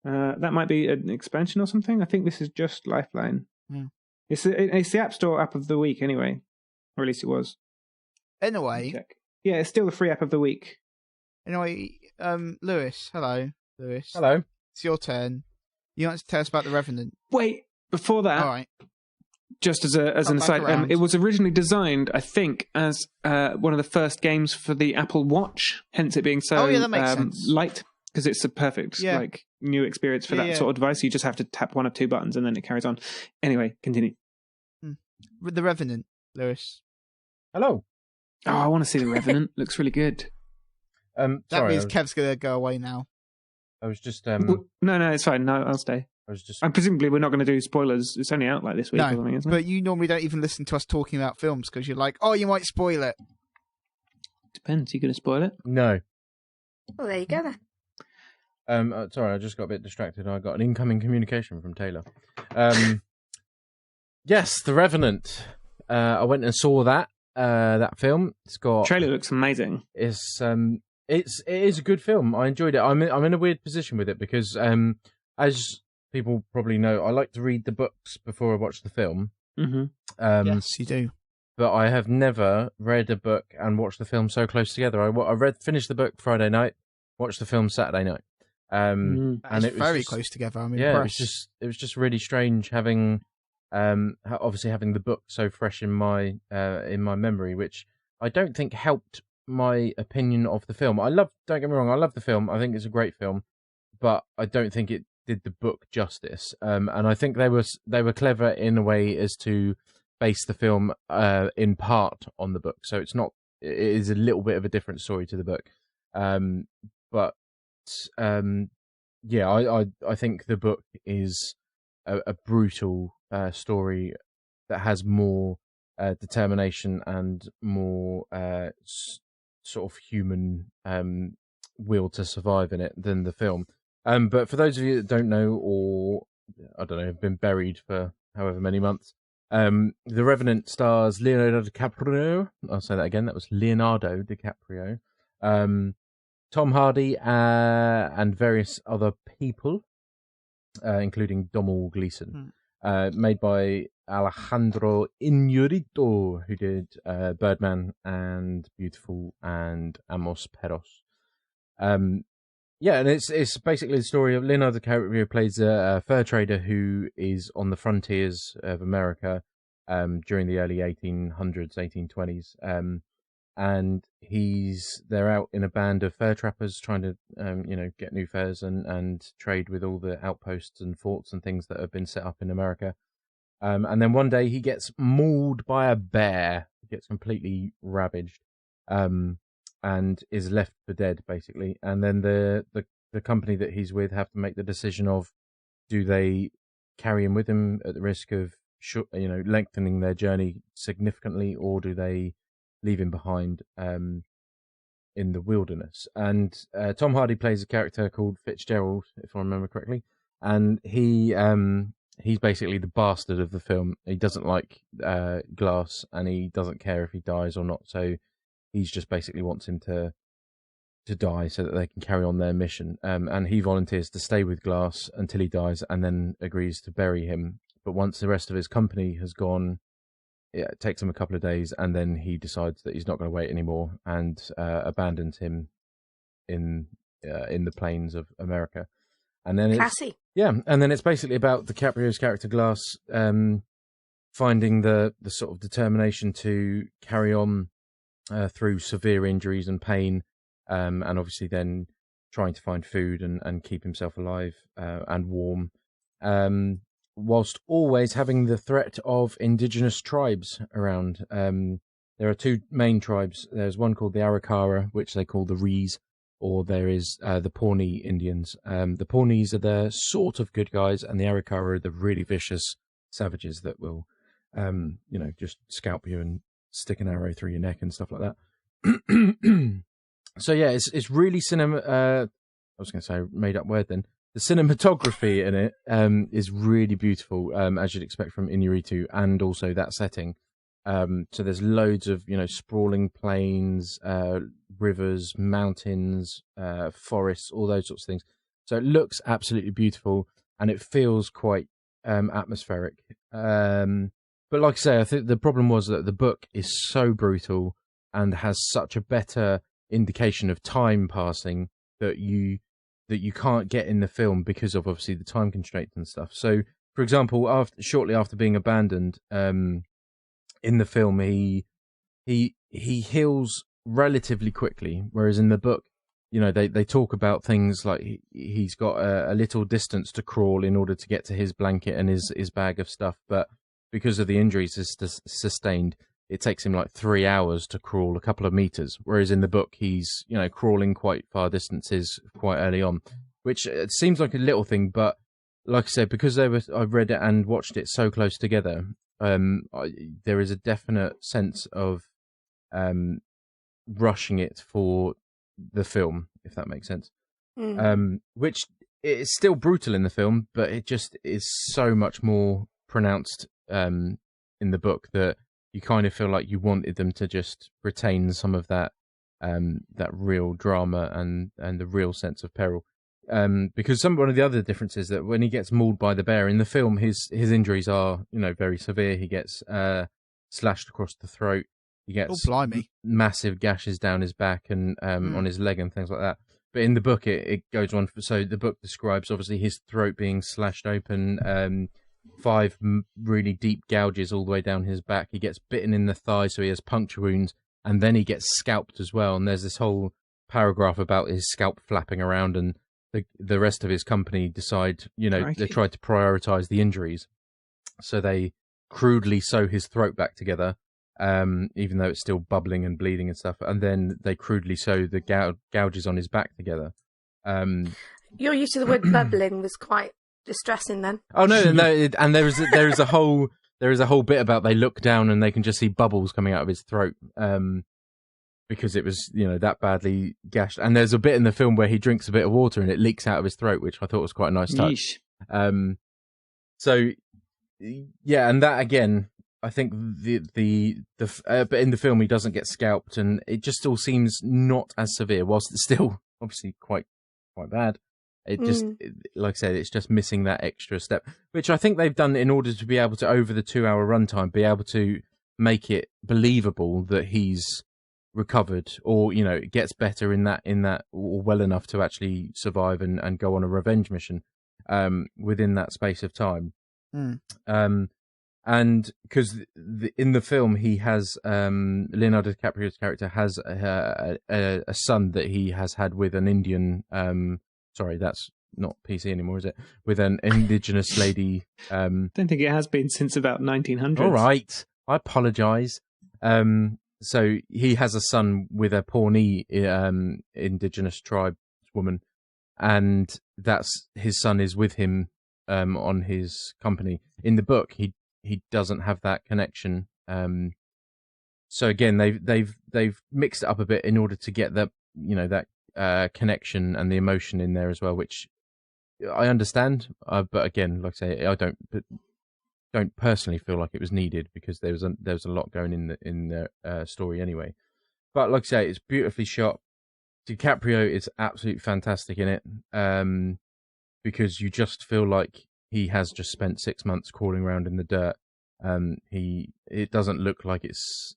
That might be an expansion or something. I think this is just Lifeline. It's the App Store app of the week anyway, or at least it was. Anyway, yeah, it's still the free app of the week. Anyway, Lewis, hello, Lewis. Hello. It's your turn. You want to tell us about the Revenant? Wait, before that, all right. Just as an aside, it was originally designed, I think, as one of the first games for the Apple Watch. Hence, it being so that makes sense. light, because it's a perfect like new experience for that sort of device. You just have to tap one of two buttons, and then it carries on. Anyway, continue. With the Revenant, Lewis. Hello. Oh, I want to see the Revenant. Looks really good. That means Kev's gonna go away now. I was just No, it's fine. No, I'll stay. And presumably we're not going to do spoilers. It's only out like this week or something, isn't it? But you normally don't even listen to us talking about films because you're like, oh, you might spoil it. Depends. You going to spoil it? No. Well, there you go then. Sorry, I just got a bit distracted. I got an incoming communication from Taylor. Yes, The Revenant. I went and saw that film. It's got trailer looks amazing. It is a good film. I enjoyed it. I'm in a weird position with it because as people probably know, I like to read the books before I watch the film. Yes, you do. But I have never read a book and watched the film so close together. Finished the book Friday night, watched the film Saturday night. And it was very close together. I'm impressed. It was just really strange having, obviously having the book so fresh in my memory, which I don't think helped my opinion of the film. Don't get me wrong, I love the film. I think it's a great film, but I don't think it did the book justice. And I think they were clever in a way as to base the film in part on the book, so it is a little bit of a different story to the book. But I think the book is a brutal story that has more determination and more sort of human will to survive in it than the film. But for those of you that don't know, or I don't know, have been buried for however many months, The Revenant stars Leonardo DiCaprio. I'll say that again. That was Leonardo DiCaprio. Tom Hardy and various other people, including Domhnall Gleeson. Made by Alejandro Iñárritu, who did Birdman and Beautiful and Amos Perros. And it's basically the story of Leonardo DiCaprio plays a fur trader who is on the frontiers of America during the early 1800s, 1820s. And they're out in a band of fur trappers trying to, get new furs and trade with all the outposts and forts and things that have been set up in America. And then one day he gets mauled by a bear. He gets completely ravaged. And is left for dead, basically. And then the company that he's with have to make the decision of, do they carry him with him at the risk of lengthening their journey significantly, or do they leave him behind in the wilderness? And Tom Hardy plays a character called Fitzgerald, if I remember correctly, and he's basically the bastard of the film. He doesn't like Glass, and he doesn't care if he dies or not. So he's just basically wants him to die so that they can carry on their mission. And he volunteers to stay with Glass until he dies, and then agrees to bury him. But once the rest of his company has gone, it takes him a couple of days, and then he decides that he's not going to wait anymore and abandons him in the plains of America. And then classy. And then it's basically about DiCaprio's character Glass finding the sort of determination to carry on through severe injuries and pain, and obviously then trying to find food and keep himself alive and warm, whilst always having the threat of indigenous tribes around. There are two main tribes. There's one called the Arikara, which they call the Rees, or there is the Pawnee Indians. The Pawnees are the sort of good guys, and the Arikara are the really vicious savages that will, just scalp you and stick an arrow through your neck and stuff like that. So yeah, it's really I was going to say made up word then. The cinematography in it is really beautiful, as you'd expect from Iñárritu, and also that setting. So there's loads of sprawling plains, rivers, mountains, forests, all those sorts of things. So it looks absolutely beautiful, and it feels quite atmospheric. But like I say, I think the problem was that the book is so brutal and has such a better indication of time passing that you can't get in the film because of obviously the time constraints and stuff. So, for example, shortly after being abandoned, in the film he heals relatively quickly, whereas in the book, they talk about things like he's got a little distance to crawl in order to get to his blanket and his bag of stuff, but because of the injuries he's sustained, it takes him like 3 hours to crawl a couple of meters. Whereas in the book, he's, crawling quite far distances quite early on, which it seems like a little thing. But like I said, because I've read it and watched it so close together, there is a definite sense of rushing it for the film, if that makes sense. Which is still brutal in the film, but it just is so much more pronounced in the book that you kind of feel like you wanted them to just retain some of that real drama and the real sense of peril. because one of the other differences that when he gets mauled by the bear in the film, his injuries are very severe. He gets slashed across the throat. He gets massive gashes down his back and on his leg and things like that. But in the book, it goes on. So the book describes obviously his throat being slashed open, 5 really deep gouges all the way down his back. He gets bitten in the thigh, so he has puncture wounds, and then he gets scalped as well. And there's this whole paragraph about his scalp flapping around, and the rest of his company decide, they try to prioritize the injuries. So they crudely sew his throat back together, even though it's still bubbling and bleeding and stuff. And then they crudely sew the gouges on his back together. Your use of the word bubbling was quite distressing then. Oh, no. And there is a whole bit about they look down and they can just see bubbles coming out of his throat. Because it was, that badly gashed. And there's a bit in the film where he drinks a bit of water and it leaks out of his throat, which I thought was quite a nice touch. So, yeah, and that again, I think but in the film he doesn't get scalped, and it just all seems not as severe, whilst it's still obviously quite bad. It just, like I said, it's just missing that extra step, which I think they've done in order to be able to, over the 2-hour runtime, be able to make it believable that he's recovered, or gets better in that or well enough to actually survive and go on a revenge mission within that space of time. And because in the film he has Leonardo DiCaprio's character has a son that he has had with an Indian sorry, that's not PC anymore, is it? With an indigenous lady. Don't think it has been since about 1900. All right, I apologise. So he has a son with a Pawnee indigenous tribe woman, and that's his son is with him on his company. In the book, he doesn't have that connection. So again, they've mixed it up a bit in order to get that that connection and the emotion in there as well, which I understand. But again, like I say, I don't personally feel like it was needed, because there was a lot going in the story anyway. But like I say, it's beautifully shot. DiCaprio is absolutely fantastic in it, because you just feel like he has just spent 6 months crawling around in the dirt. It doesn't look like it's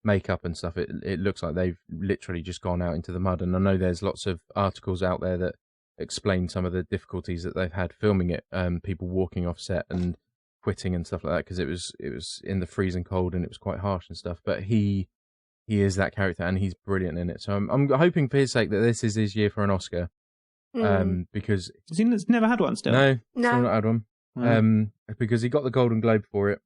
makeup and stuff. It looks like they've literally just gone out into the mud. And I know there's lots of articles out there that explain some of the difficulties that they've had filming it, people walking off set and quitting and stuff like that, because it was in the freezing cold and it was quite harsh and stuff. But he is that character, and he's brilliant in it. So I'm hoping for his sake that this is his year for an Oscar, because he's never had one still. No, still not had one. Because he got the Golden Globe for it,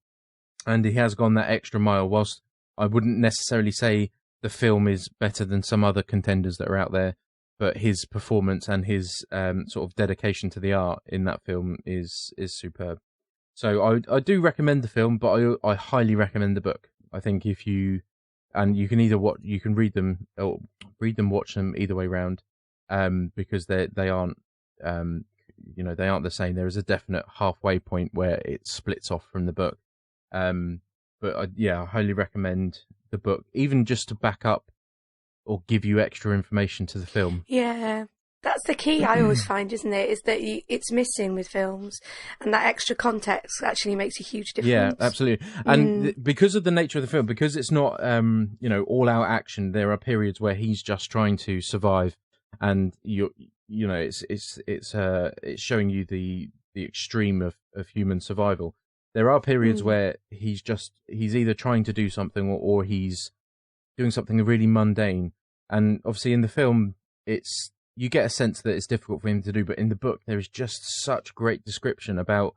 and he has gone that extra mile. Whilst I wouldn't necessarily say the film is better than some other contenders that are out there, but his performance and his sort of dedication to the art in that film is superb. So I do recommend the film, but I highly recommend the book. I think if you can read them, watch them either way round, because they aren't they aren't the same. There is a definite halfway point where it splits off from the book. But I highly recommend the book, even just to back up or give you extra information to the film. Yeah, that's the key I always find, isn't it? Is that it's missing with films, and that extra context actually makes a huge difference. Yeah, absolutely. And because of the nature of the film, because it's not all out action, there are periods where he's just trying to survive, and it's showing you the extreme of human survival. There are periods where he's either trying to do something or he's doing something really mundane. And obviously in the film, you get a sense that it's difficult for him to do, but in the book there is just such great description about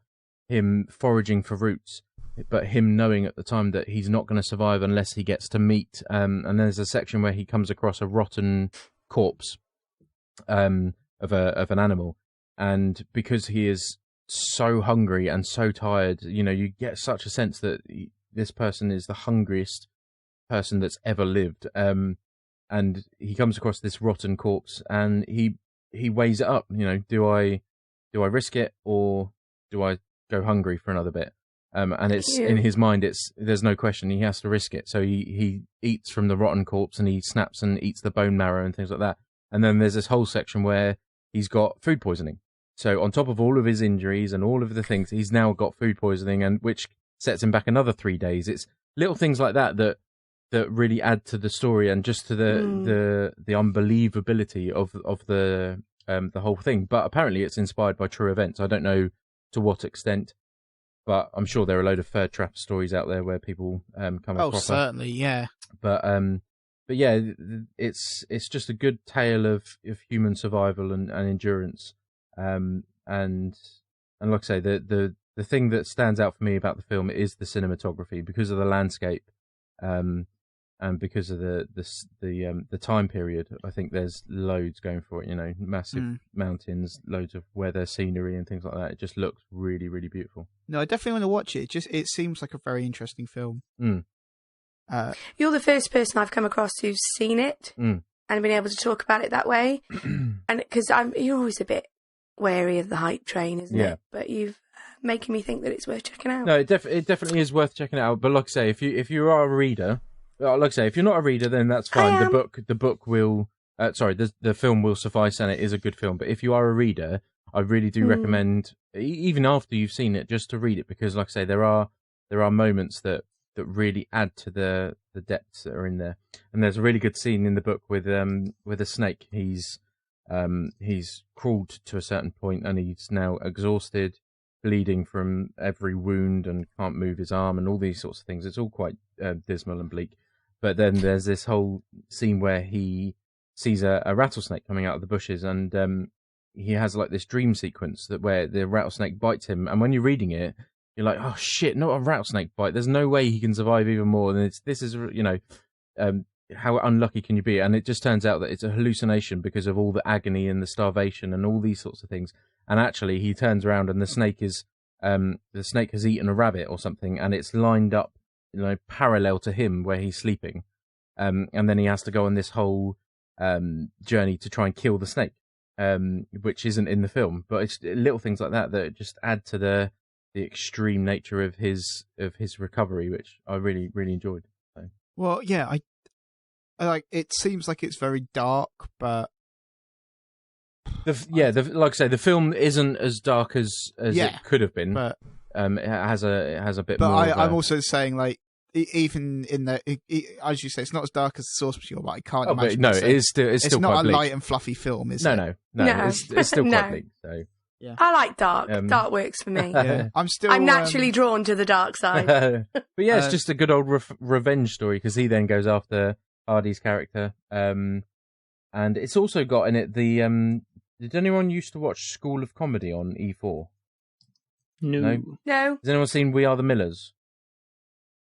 him foraging for roots, but him knowing at the time that he's not going to survive unless he gets to meat. And there's a section where he comes across a rotten corpse of an animal, and because he is so hungry and so tired, you get such a sense that this person is the hungriest person that's ever lived. And he comes across this rotten corpse, and he weighs it up. Do I risk it, or do I go hungry for another bit? And it's in his mind, there's no question he has to risk it. So he eats from the rotten corpse, and he snaps and eats the bone marrow and things like that. And then there's this whole section where he's got food poisoning. So on top of all of his injuries and all of the things, he's now got food poisoning, and which sets him back another 3 days. It's little things like that really add to the story and just to the unbelievability of the whole thing. But apparently it's inspired by true events. I don't know to what extent, but I'm sure there are a load of Fur Trap stories out there where people come across. Oh, certainly, yeah. But yeah, it's just a good tale of human survival and endurance. And like I say, the thing that stands out for me about the film is the cinematography, because of the landscape, and because of the time period. I think there's loads going for it. You know, massive mountains, loads of weather, scenery, and things like that. It just looks really, really beautiful. No, I definitely want to watch it. It seems like a very interesting film. You're the first person I've come across who's seen it and been able to talk about it that way. And because you're always a bit wary of the hype train, isn't it? But you've making me think that it's worth checking out. No, it definitely is worth checking out. But like I say, if you are a reader, like I say, if you're not a reader, then that's fine. The book will, the film will suffice, and it is a good film. But if you are a reader, I really do recommend, even after you've seen it, just to read it, because like I say, there are moments that really add to the depths that are in there. And there's a really good scene in the book with a snake. He's crawled to a certain point, and he's now exhausted, bleeding from every wound, and can't move his arm, and all these sorts of things. It's all quite dismal and bleak. But then there's this whole scene where he sees a rattlesnake coming out of the bushes, and he has like this dream sequence where the rattlesnake bites him. And when you're reading it, you're like, oh shit, not a rattlesnake bite. There's no way he can survive even more. And this is, you know, how unlucky can you be? And it just turns out that it's a hallucination because of all the agony and the starvation and all these sorts of things. And actually, he turns around and the snake has eaten a rabbit or something, and it's lined up, you know, parallel to him where he's sleeping. And then he has to go on this whole journey to try and kill the snake, which isn't in the film. But it's little things like that just add to the extreme nature of his recovery, which I really, really enjoyed. So. Well, yeah, I like. It seems like it's very dark, but like I say, the film isn't as dark as it could have been. But it has a bit but more. But I'm also saying, like, even in the as you say, it's not as dark as the source material, but I can't imagine. But no, it's still it's still not quite a bleak. light and fluffy film, is it? No. It's still quite bleak. So. Yeah. I like dark. Dark works for me. Yeah. I'm naturally drawn to the dark side. But yeah, it's just a good old revenge story, because he then goes after Hardy's character. And it's also got in it the... did anyone used to watch School of Comedy on E4? No. Has anyone seen We Are the Millers?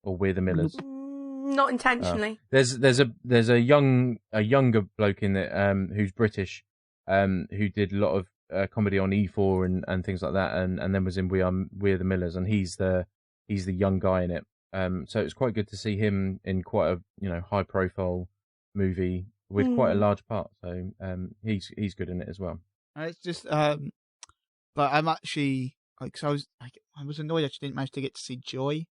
Or We're the Millers? Not intentionally. There's a younger bloke in it who's British, who did a lot of comedy on E4 and things like that, and then was in We're the Millers, and he's the young guy in it. So it's quite good to see him in quite a high profile movie with quite a large part. So he's good in it as well. It's just but I'm actually I was annoyed I didn't manage to get to see Joy.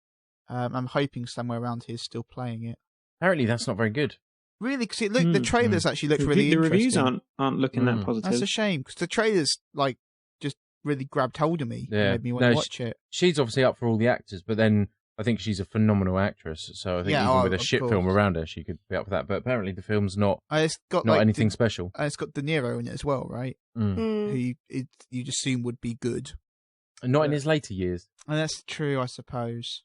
I'm hoping somewhere around here is still playing it. Apparently that's not very good. Really, because the trailers actually look really interesting. The reviews aren't looking that positive. That's a shame, because the trailers just really grabbed hold of me. Yeah. Made me want to watch it. She's obviously up for all the actors, but then I think she's a phenomenal actress. So I think even with a shit film around her, she could be up for that. But apparently the film's not anything special. It's got De Niro in it as well, right? Who you just assume would be good. Not in his later years. And that's true, I suppose.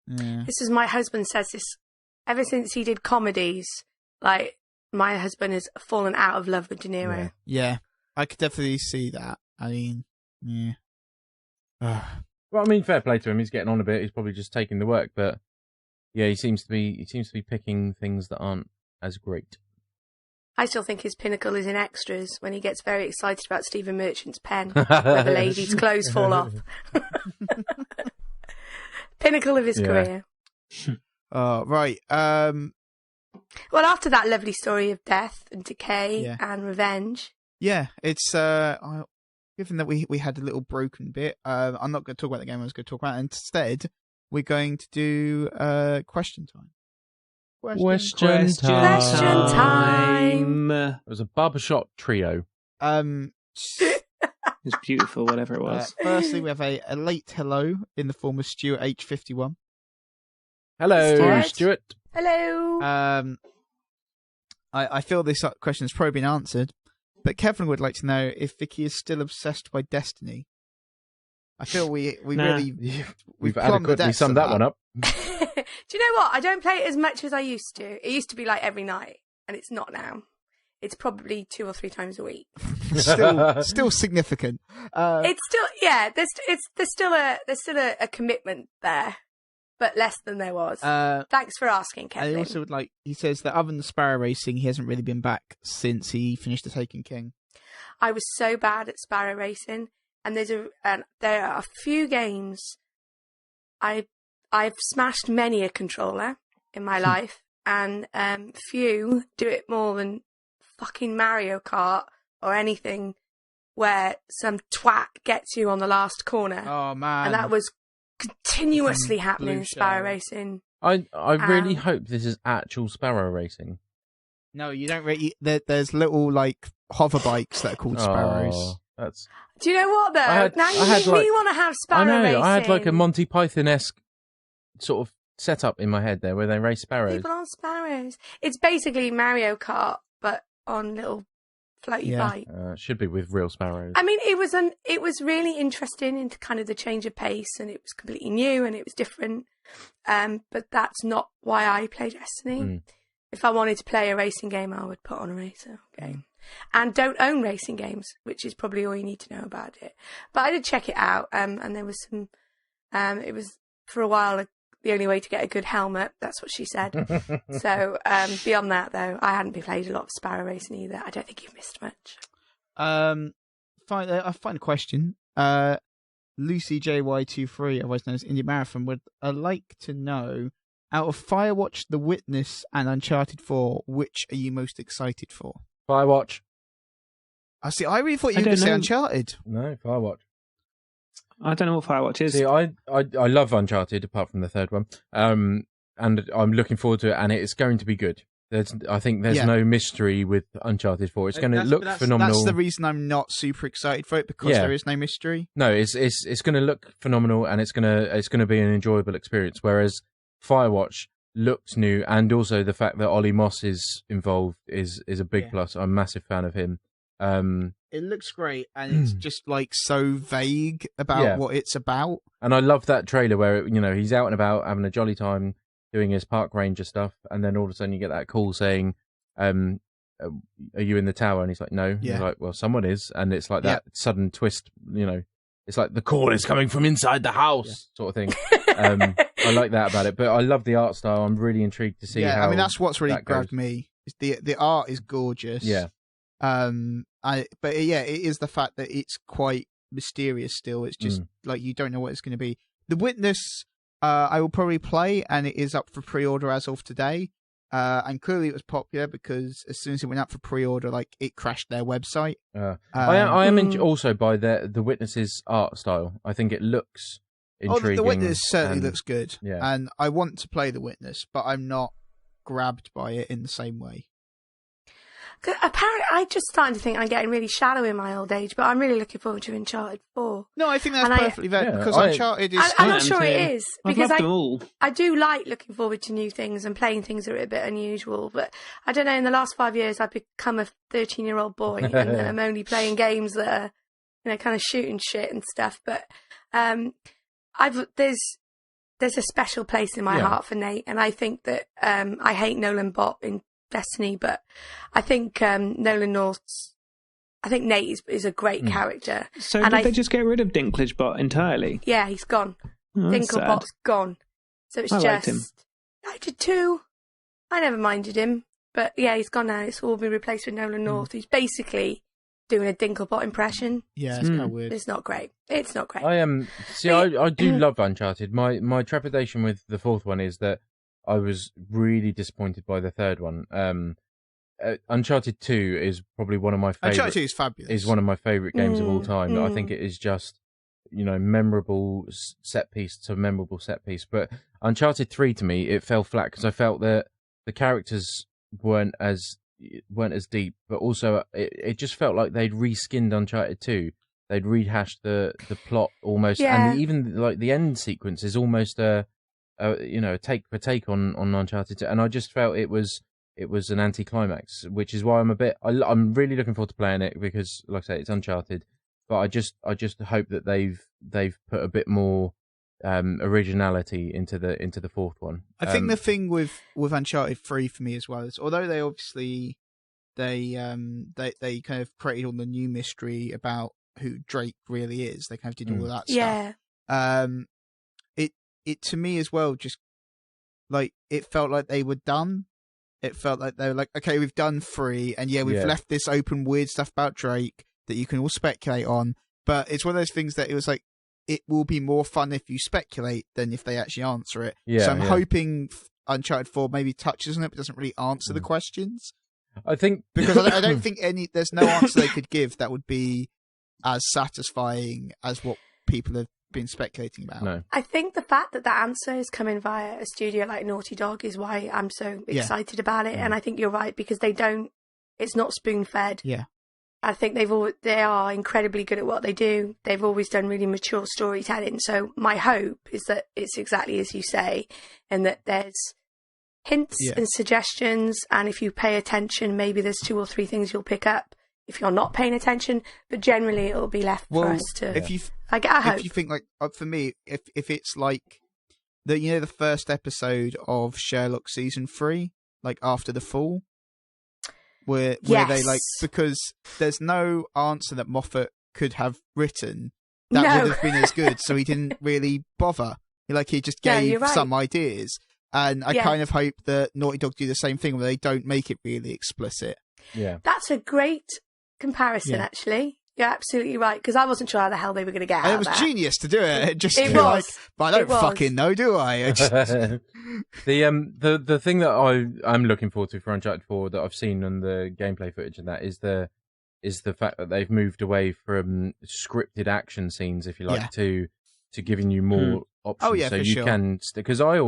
Yeah. This is my husband says this. Ever since he did comedies, like, my husband has fallen out of love with De Niro. Yeah, I could definitely see that. I mean, yeah. Well, I mean, fair play to him. He's getting on a bit. He's probably just taking the work, but yeah, he seems to be picking things that aren't as great. I still think his pinnacle is in Extras, when he gets very excited about Stephen Merchant's pen, where the lady's clothes fall off. Pinnacle of his career. Right. Well, after that lovely story of death and decay and revenge. Yeah, it's given that we had a little broken bit, I'm not going to talk about the game I was going to talk about. Instead, we're going to do question time. Question time. game. It was a barbershop trio. It was beautiful, whatever it was. Firstly, we have a late hello in the form of Stuart H51. Hello, Stuart. Hello. I feel this question has probably been answered, but Kevin would like to know if Vikki is still obsessed by Destiny. I feel we've adequately summed that one up. Do you know what? I don't play it as much as I used to. It used to be like every night, and it's not now. It's probably 2 or 3 times a week. still significant. It's still, yeah. There's still a commitment there, but less than there was. Thanks for asking, Kevin. I also would he says that other than Sparrow Racing, he hasn't really been back since he finished The Taken King. I was so bad at Sparrow Racing, and there are a few games I've smashed many a controller in my life, and few do it more than fucking Mario Kart or anything where some twat gets you on the last corner. Oh man! And that was continuously happening in Sparrow Racing. I really hope this is actual Sparrow Racing. No, you don't really. There's little hover bikes that are called Sparrows. That's. Do you know what though? Now you really want to have Sparrow Racing. I had like a Monty Python-esque sort of setup in my head there where they race sparrows. People on sparrows. It's basically Mario Kart, but on little floaty bike. Should be with real sparrows. I mean, it was really interesting into kind of the change of pace, and it was completely new and it was different. But that's not why I play Destiny. If I wanted to play a racing game, I would put on a racer game. And don't own racing games, which is probably all you need to know about it. But I did check it out, and there was some. It was for a while the only way to get a good helmet. That's what she said. So beyond that, though, I hadn't played a lot of Sparrow Racing either. I don't think you've missed much. I find a question. Lucy JY23, otherwise known as Indie Marathon, would like to know, out of Firewatch, The Witness, and Uncharted 4, which are you most excited for? Firewatch. I see. I really thought you were going to say Uncharted. No, Firewatch. I don't know what Firewatch is. See, I love Uncharted, apart from the third one, and I'm looking forward to it, and it's going to be good. I think there's no mystery with Uncharted 4. It's going to look phenomenal. That's the reason I'm not super excited for it, because there is no mystery. No, it's going to look phenomenal, and it's going to be an enjoyable experience. Whereas Firewatch looked new, and also the fact that Ollie Moss is involved is a big plus. I'm a massive fan of him. It looks great, and it's just so vague about what it's about. And I love that trailer where he's out and about having a jolly time doing his park ranger stuff, and then all of a sudden you get that call saying, "Are you in the tower?" And he's like, "No." He's like, "Well, someone is," and it's like that sudden twist. It's like the call is coming from inside the house, sort of thing. I like that about it, but I love the art style. I'm really intrigued to see. I mean, that's what's really grabbed me. The art is gorgeous. Yeah. But it is the fact that it's quite mysterious still. It's just you don't know what it's going to be. The Witness, I will probably play, and it is up for pre-order as of today. And clearly it was popular because as soon as it went up for pre-order, it crashed their website. I am also by the Witness's art style. I think it looks intriguing. The Witness certainly looks good. Yeah. And I want to play The Witness, but I'm not grabbed by it in the same way. Apparently, I'm just starting to think I'm getting really shallow in my old age, but I'm really looking forward to Uncharted 4. No, I think that's perfectly valid, because Uncharted is... I'm not sure it is, because I do like looking forward to new things and playing things that are a bit unusual, but I don't know, in the last 5 years I've become a 13-year-old boy, and I'm only playing games that are, kind of shooting shit and stuff, but there's a special place in my heart for Nate, and I think that I hate Nolan Bot in Destiny, but I think Nolan North's. I think Nate is a great character. So did they just get rid of Dinklage Bot entirely? Yeah, he's gone. Dinklebot's gone. So it's liked him. I did too. I never minded him, but yeah, he's gone now. It's all been replaced with Nolan North, who's basically doing a Dinklebot impression. Yeah, it's kind of weird. It's not great. It's not great. I do love Uncharted. My trepidation with the fourth one is that I was really disappointed by the third one. Uncharted 2 is probably one of my favorite. Uncharted 2 is fabulous. Is one of my favorite games of all time. I think it is just memorable set piece to memorable set piece. But Uncharted 3 to me, it fell flat because I felt that the characters weren't as weren't as deep, but also it just felt like they'd reskinned Uncharted 2. They'd rehashed the plot almost, and even like the end sequence is almost a take for take on Uncharted 2, and I just felt it was an anticlimax, which is why I'm really looking forward to playing it, because like I say, it's Uncharted, but I just hope that they've put a bit more originality into the fourth one. I think the thing with Uncharted 3 for me as well is, although they obviously they kind of created all the new mystery about who Drake really is, they kind of did all of that stuff. It to me as well, just like it felt like they were done. It felt like they were like, okay, we've done 3, and we've left this open weird stuff about Drake that you can all speculate on. But it's one of those things that it was like, it will be more fun if you speculate than if they actually answer it. So I'm hoping Uncharted 4 maybe touches on it, but doesn't really answer the questions. I think because I don't think there's no answer they could give that would be as satisfying as what people have been speculating about. No. I think the fact that answer is coming via a studio like Naughty Dog is why I'm so excited about it. And I think you're right, because it's not spoon-fed. Yeah. I think they are incredibly good at what they do. They've always done really mature storytelling. So my hope is that it's exactly as you say, and that there's hints and suggestions. And if you pay attention, maybe there's 2 or 3 things you'll pick up if you're not paying attention. But generally, it'll be left for us to. If you think like for me, if it's like the first episode of Sherlock season 3, like after the fall. Where they because there's no answer that Moffat could have written that would have been as good, so he didn't really bother. He just gave some ideas, and I kind of hope that Naughty Dog do the same thing, where they don't make it really explicit. Yeah, that's a great comparison, actually. You're absolutely right, because I wasn't sure how the hell they were going to get out of that. It was genius to do it. It was. But I don't fucking know, do I? The thing that I'm looking forward to for Uncharted 4 that I've seen on the gameplay footage and that is the fact that they've moved away from scripted action scenes, if you like, to giving you more options. Oh yeah, so for you sure. can, because I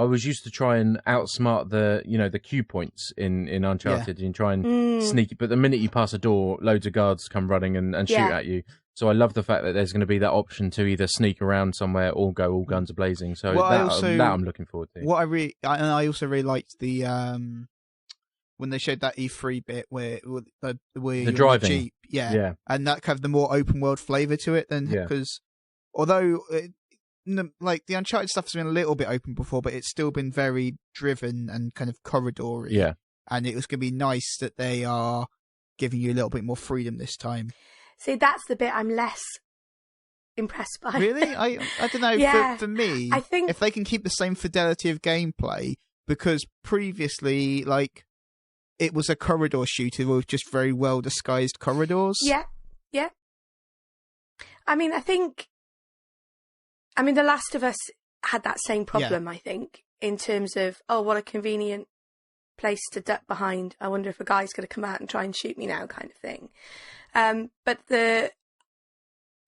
was used to try and outsmart the cue points in Uncharted and try and sneak it. But the minute you pass a door, loads of guards come running and shoot at you. So I love the fact that there's going to be that option to either sneak around somewhere or go all guns a-blazing. So that I'm looking forward to. I also really liked the when they showed that E3 bit where the driving, Jeep, and that kind of the more open world flavour to it than because although. Like the Uncharted stuff has been a little bit open before, but it's still been very driven and kind of corridory. Yeah, and it was going to be nice that they are giving you a little bit more freedom this time. See, that's the bit I'm less impressed by. Really, I don't know. For me, I think if they can keep the same fidelity of gameplay, because previously, like it was a corridor shooter with just very well disguised corridors. Yeah. I mean, The Last of Us had that same problem, I think, in terms of, what a convenient place to duck behind. I wonder if a guy's going to come out and try and shoot me now, kind of thing. But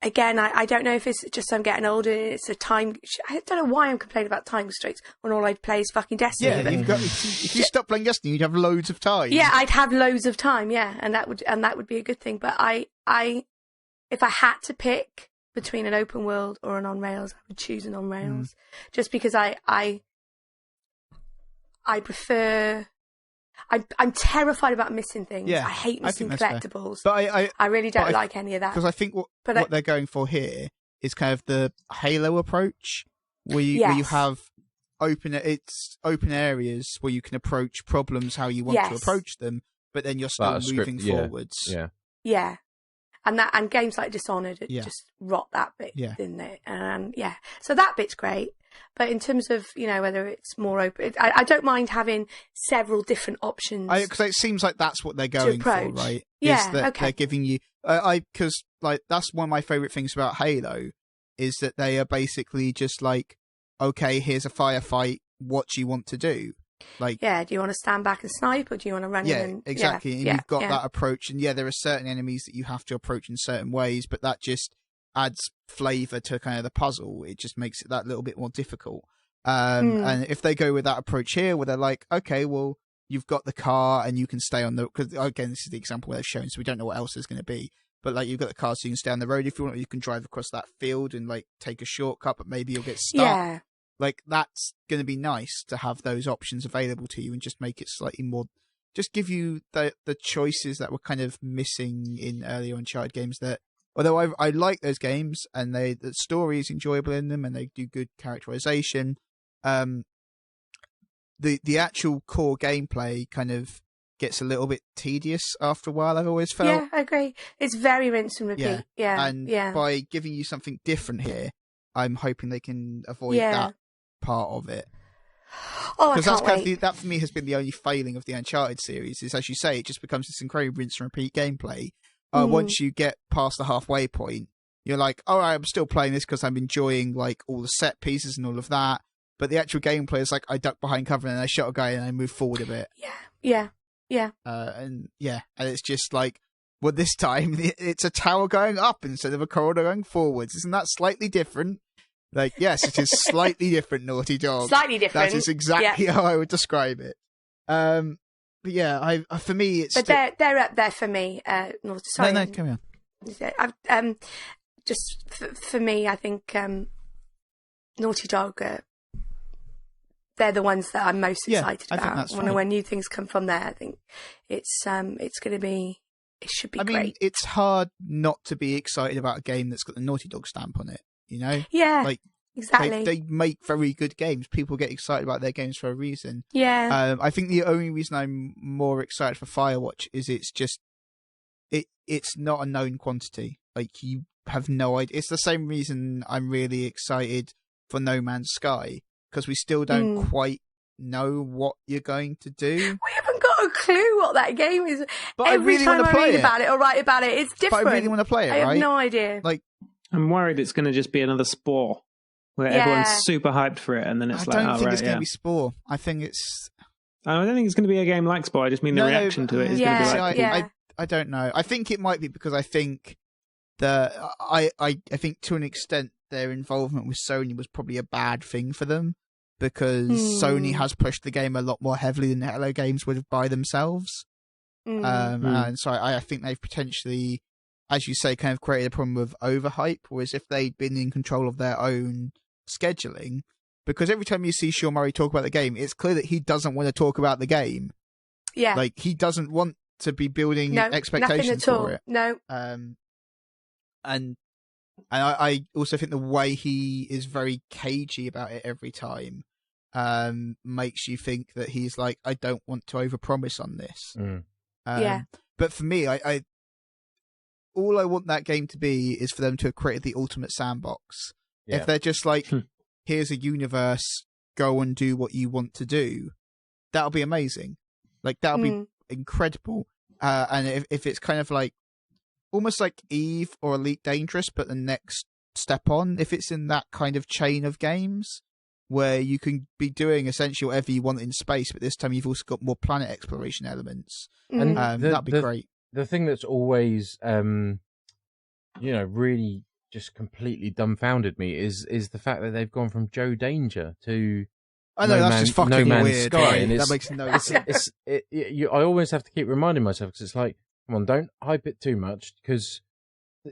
I don't know if it's just I'm getting older. It's a time. I don't know why I'm complaining about time constraints when all I play is fucking Destiny. Yeah, if you stop playing Destiny, you'd have loads of time. Yeah, I'd have loads of time. Yeah, and that would be a good thing. But if I had to pick between an open world or an on rails, I would choose an on rails, just because I prefer. I'm terrified about missing things. Yeah, I hate missing collectibles. But I really don't like any of that. Because I think what they're going for here is kind of the Halo approach, where you have open areas where you can approach problems how you want to approach them, but then you're still moving forwards. Yeah. And games like Dishonored just rot that bit, didn't they? So that bit's great. But in terms of whether it's more open, I don't mind having several different options. Because it seems like that's what they're going for, right? Yeah, is that they're giving you. Because that's one of my favorite things about Halo is that they are basically just like, okay, here's a firefight. What do you want to do? Do you want to stand back and snipe, or do you want to run in? And, exactly. And you've got that approach, and there are certain enemies that you have to approach in certain ways, but that just adds flavour to kind of the puzzle. It just makes it that little bit more difficult. And if they go with that approach here, where they're like, okay, well, you've got the car and you can stay on the, because again, this is the example where they've shown, so we don't know what else there's going to be. But like, you've got the car, so you can stay on the road if you want, or you can drive across that field and like take a shortcut, but maybe you'll get stuck. Yeah. Like, that's going to be nice to have those options available to you and just make it slightly more, just give you the choices that were kind of missing in earlier Uncharted games. That, although I like those games and the story is enjoyable in them and they do good characterization, the actual core gameplay kind of gets a little bit tedious after a while, I've always felt. Yeah, I agree. It's very rinse and repeat. Yeah. And by giving you something different here, I'm hoping they can avoid that part of it. Oh, I Because can't wait. that for me has been the only failing of the Uncharted series, is, as you say, it just becomes this incredible rinse and repeat gameplay. Once you get past the halfway point, you're like, all right, I'm still playing this because I'm enjoying like all the set pieces and all of that. But the actual gameplay is like, I duck behind cover and I shot a guy and I move forward a bit. Yeah. And it's just like, well, this time it's a tower going up instead of a corridor going forwards. Isn't that slightly different? Like, yes, it is slightly different, Naughty Dog. Slightly different. That is exactly how I would describe it. But yeah, for me, it's. But they're up there for me. Sorry. No, carry on. Just for me, I think Naughty Dog. They're the ones that I'm most excited I think about. that's right. When new things come from there, I think it's going to be. It should be great. I mean, it's hard not to be excited about a game that's got the Naughty Dog stamp on it. You know? Yeah. Like, exactly. They make very good games. People get excited about their games for a reason. Yeah. I think the only reason I'm more excited for Firewatch is it's just it's not a known quantity. Like, you have no idea. It's the same reason I'm really excited for No Man's Sky, because we still don't quite know what you're going to do. We haven't got a clue what that game is. But Every I really time want to I play read it. about it or write about it, it's different. But I really want to play it, I right? have no idea. Like, I'm worried it's going to just be another Spore, where everyone's super hyped for it, and then it's I don't think it's going to be Spore. I think it's. I don't think it's going to be a game like Spore. I just mean the reaction to it is going to be like. I don't know. I think it might be because I think I think to an extent their involvement with Sony was probably a bad thing for them, because Sony has pushed the game a lot more heavily than Hello Games would have by themselves. And so I think they've potentially, as you say, kind of created a problem of overhype, whereas if they'd been in control of their own scheduling, because every time you see Sean Murray talk about the game, it's clear that he doesn't want to talk about the game. Yeah. Like, he doesn't want to be building expectations for it. No. And I also think the way he is very cagey about it every time makes you think that he's like, I don't want to overpromise on this. But for me, I all I want that game to be is for them to have created the ultimate sandbox. If they're just like, here's a universe, go and do what you want to do, that'll be amazing. Like, that'll be incredible. And if it's kind of like almost like Eve or Elite Dangerous, but the next step on, if it's in that kind of chain of games where you can be doing essentially whatever you want in space, but this time you've also got more planet exploration elements, and that'd be great. The thing that's always, really just completely dumbfounded me is the fact that they've gone from Joe Danger to I know, that's just fucking weird. Sky, and that makes no sense. I always have to keep reminding myself, because it's like, come on, don't hype it too much, because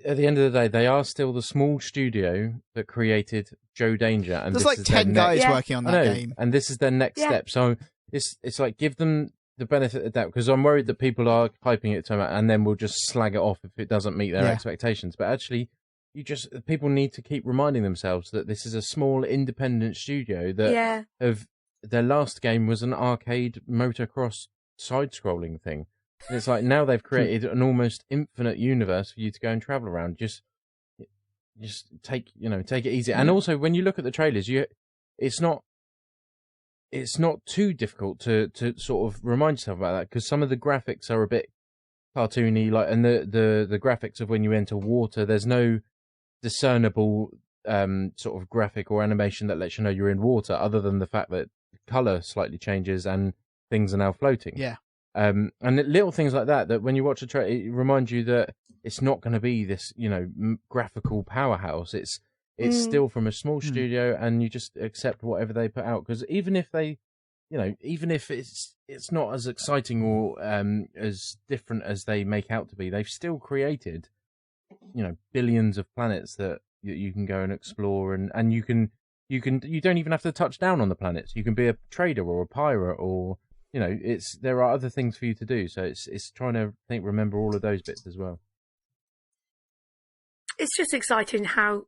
at the end of the day, they are still the small studio that created Joe Danger, and there's this like is 10 guys working on that game, and this is their next step. So it's like, give them the benefit of the doubt, because I'm worried that people are hyping it too much, and then we'll just slag it off if it doesn't meet their expectations. But actually, people need to keep reminding themselves that this is a small independent studio that their last game was an arcade motocross side-scrolling thing. And it's like, now they've created an almost infinite universe for you to go and travel around. Just take it easy. And also, when you look at the trailers, it's not too difficult to sort of remind yourself about that, because some of the graphics are a bit cartoony, like, and the graphics of when you enter water, there's no discernible sort of graphic or animation that lets you know you're in water, other than the fact that the color slightly changes and things are now floating. And little things like that when you watch a trailer, it reminds you that it's not going to be this, graphical powerhouse. It's still from a small studio, and you just accept whatever they put out. Because even if they even if it's not as exciting or as different as they make out to be, they've still created, billions of planets that you can go and explore, and you don't even have to touch down on the planets. You can be a trader or a pirate, or there are other things for you to do. So it's trying to remember all of those bits as well. It's just exciting how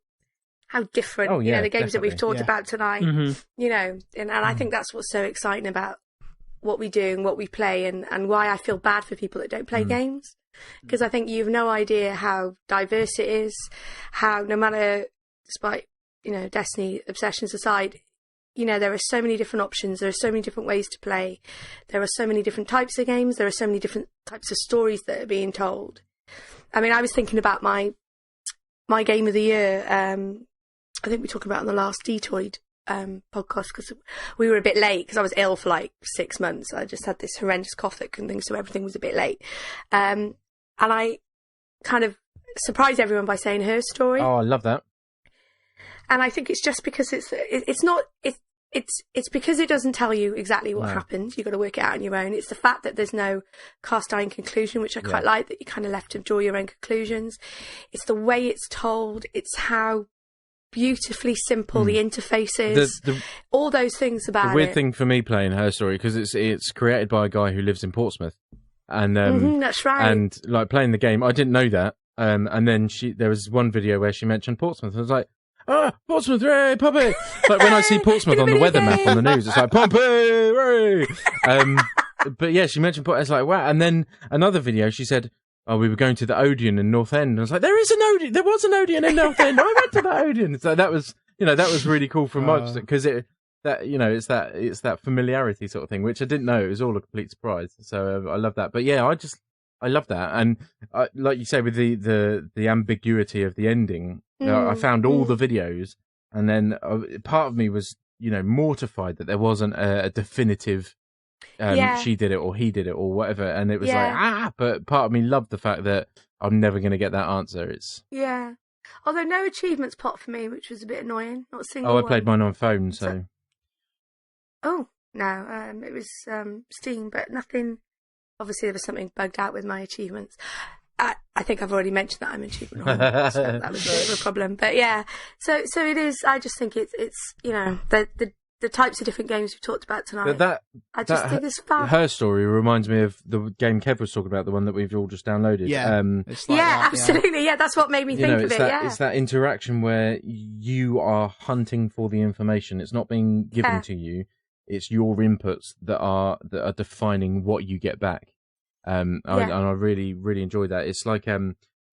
different the games definitely. that we've talked about tonight. Mm-hmm. And I think that's what's so exciting about what we do and what we play, and why I feel bad for people that don't play games, because I think you've no idea how diverse it is, how no matter, despite Destiny obsessions aside, there are so many different options, there are so many different ways to play, there are so many different types of games, there are so many different types of stories that are being told. I mean, I was thinking about my game of the year. I think we talked about it on the last Detoid podcast, because we were a bit late because I was ill for like 6 months. I just had this horrendous cough and things, so everything was a bit late. And I kind of surprised everyone by saying Her Story. Oh, I love that. And I think it's just because it's because it doesn't tell you exactly what happened. You've got to work it out on your own. It's the fact that there's no cast iron conclusion, which I quite like, that you're kind of left to draw your own conclusions. It's the way it's told. It's how beautifully simple the interface is. All those things about it. The weird thing for me playing Her Story, because it's created by a guy who lives in Portsmouth, and that's right. And like playing the game, I didn't know that. And then there was one video where she mentioned Portsmouth. I was like, Portsmouth, hooray, puppy! Like when I see Portsmouth on the weather map on the news, it's like, puppy, hooray! But yeah, she mentioned Portsmouth. It's like, wow. And then another video, she said, we were going to the Odeon in North End. And I was like, there was an Odeon in North End. I went to the Odeon. So that was, that was really cool from my perspective, because it's that familiarity sort of thing, which I didn't know. It was all a complete surprise. So I love that. But yeah, I love that. And like you say, with the ambiguity of the ending, I found all the videos, and then part of me was, mortified that there wasn't a definitive, she did it or he did it or whatever. And it was but part of me loved the fact that I'm never going to get that answer. Although no achievements pot for me, which was a bit annoying. Not a single one. I played mine on phone, so. Oh, no, it was Steam, but nothing. Obviously, there was something bugged out with my achievements. I think I've already mentioned that I'm achievement hunting, so that was a bit of a problem. But yeah, so it is. I just think it's the types of different games we've talked about tonight. But I just think it's fun. Her Story reminds me of the game Kev was talking about, the one that we've all just downloaded. Yeah, absolutely. Yeah, that's what made me think of it. It's that interaction where you are hunting for the information. It's not being given to you. It's your inputs that are defining what you get back. And I really, really enjoyed that. It's like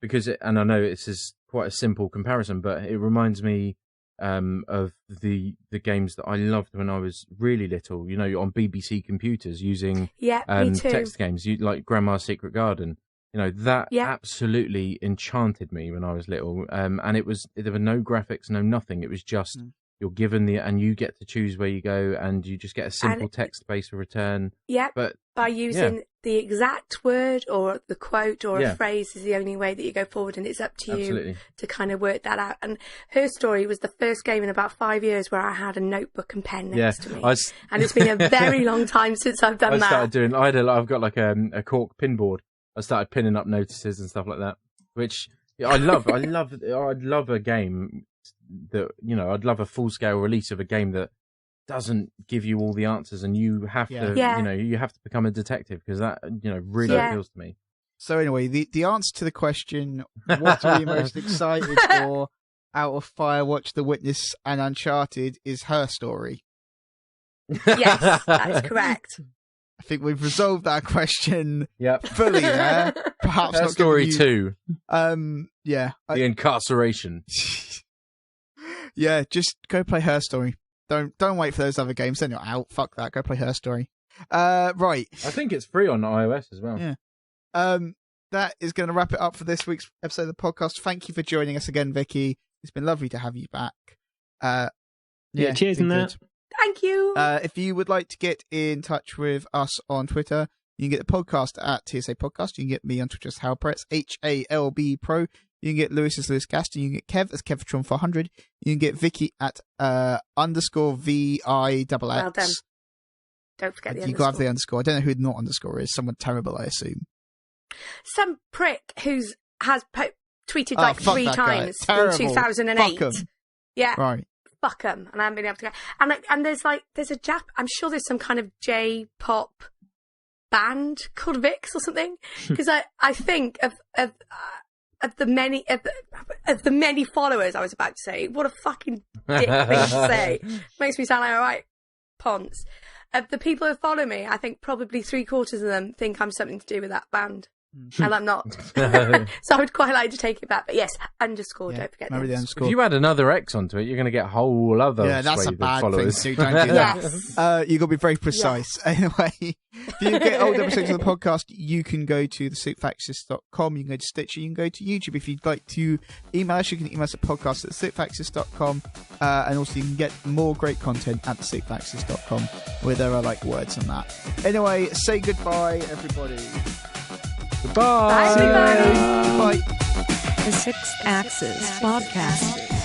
because and I know this is quite a simple comparison, but it reminds me of the games that I loved when I was really little. On BBC computers using me too. text games, like Grandma's Secret Garden. That absolutely enchanted me when I was little. And there were no graphics, no nothing. It was just you're given and you get to choose where you go, and you just get a simple text-based return. Yeah, but by using the exact word or the quote or a phrase is the only way that you go forward, and it's up to you to kind of work that out. And Her Story was the first game in about 5 years where I had a notebook and pen next to me, and it's been a very long time since I've done that. I've got like a cork pin board. I started pinning up notices and stuff like that, which I love. I'd love a game that I'd love a full scale release of a game that doesn't give you all the answers, and you have to you have to become a detective, because that really appeals to me. So anyway, the answer to the question, what are you most excited for out of Firewatch, The Witness and Uncharted, is Her Story. Yes, that is correct. I think we've resolved that question fully there. Perhaps Her Story 2. The incarceration. Yeah, just go play Her Story. Don't wait for those other games. Then you're out. Fuck that. Go play Her Story. Right. I think it's free on iOS as well. Yeah. That is going to wrap it up for this week's episode of the podcast. Thank you for joining us again, Vikki. It's been lovely to have you back. Cheers on that. Thank you. If you would like to get in touch with us on Twitter, you can get the podcast at TSA Podcast. You can get me on Twitter as Halpretz, HALB Pro. You can get Lewis as Lewis Gaston. You can get Kev as Kevatron400. You can get Vikki at _VIXX. Well done. Don't forget the You underscore. got to have the underscore. I don't know who the not underscore is. Someone terrible, I assume. Some prick has tweeted like 3 times in Terrible. 2008. Fuck 'em. Yeah. Right. Fuck 'em. And I haven't been able to go. And there's a I'm sure there's some kind of J-pop band called Vix or something. Because I think of the many followers I was about to say. What a fucking dick thing to say. Makes me sound like, all right, Ponce. Of the people who follow me, I think probably 3/4 of them think I'm something to do with that band. And I'm not. So I would quite like to take it back. But yes, underscore, don't forget remember the underscore. If you add another X onto it, you're going to get a whole other that's a bad followers. thing to do. Don't do that. Yes. You've got to be very precise. Yes. Anyway, if you get old episodes of the podcast, you can go to TheSixthAxis.com. You can go to Stitcher. You can go to YouTube. If you'd like to email us, you can email us at podcast@TheSixthAxis.com. And also you can get more great content at TheSixthAxis.com where there are like words on that. Anyway, say goodbye, everybody. Goodbye. Bye, everybody. Bye. The Sixth Axis Podcast.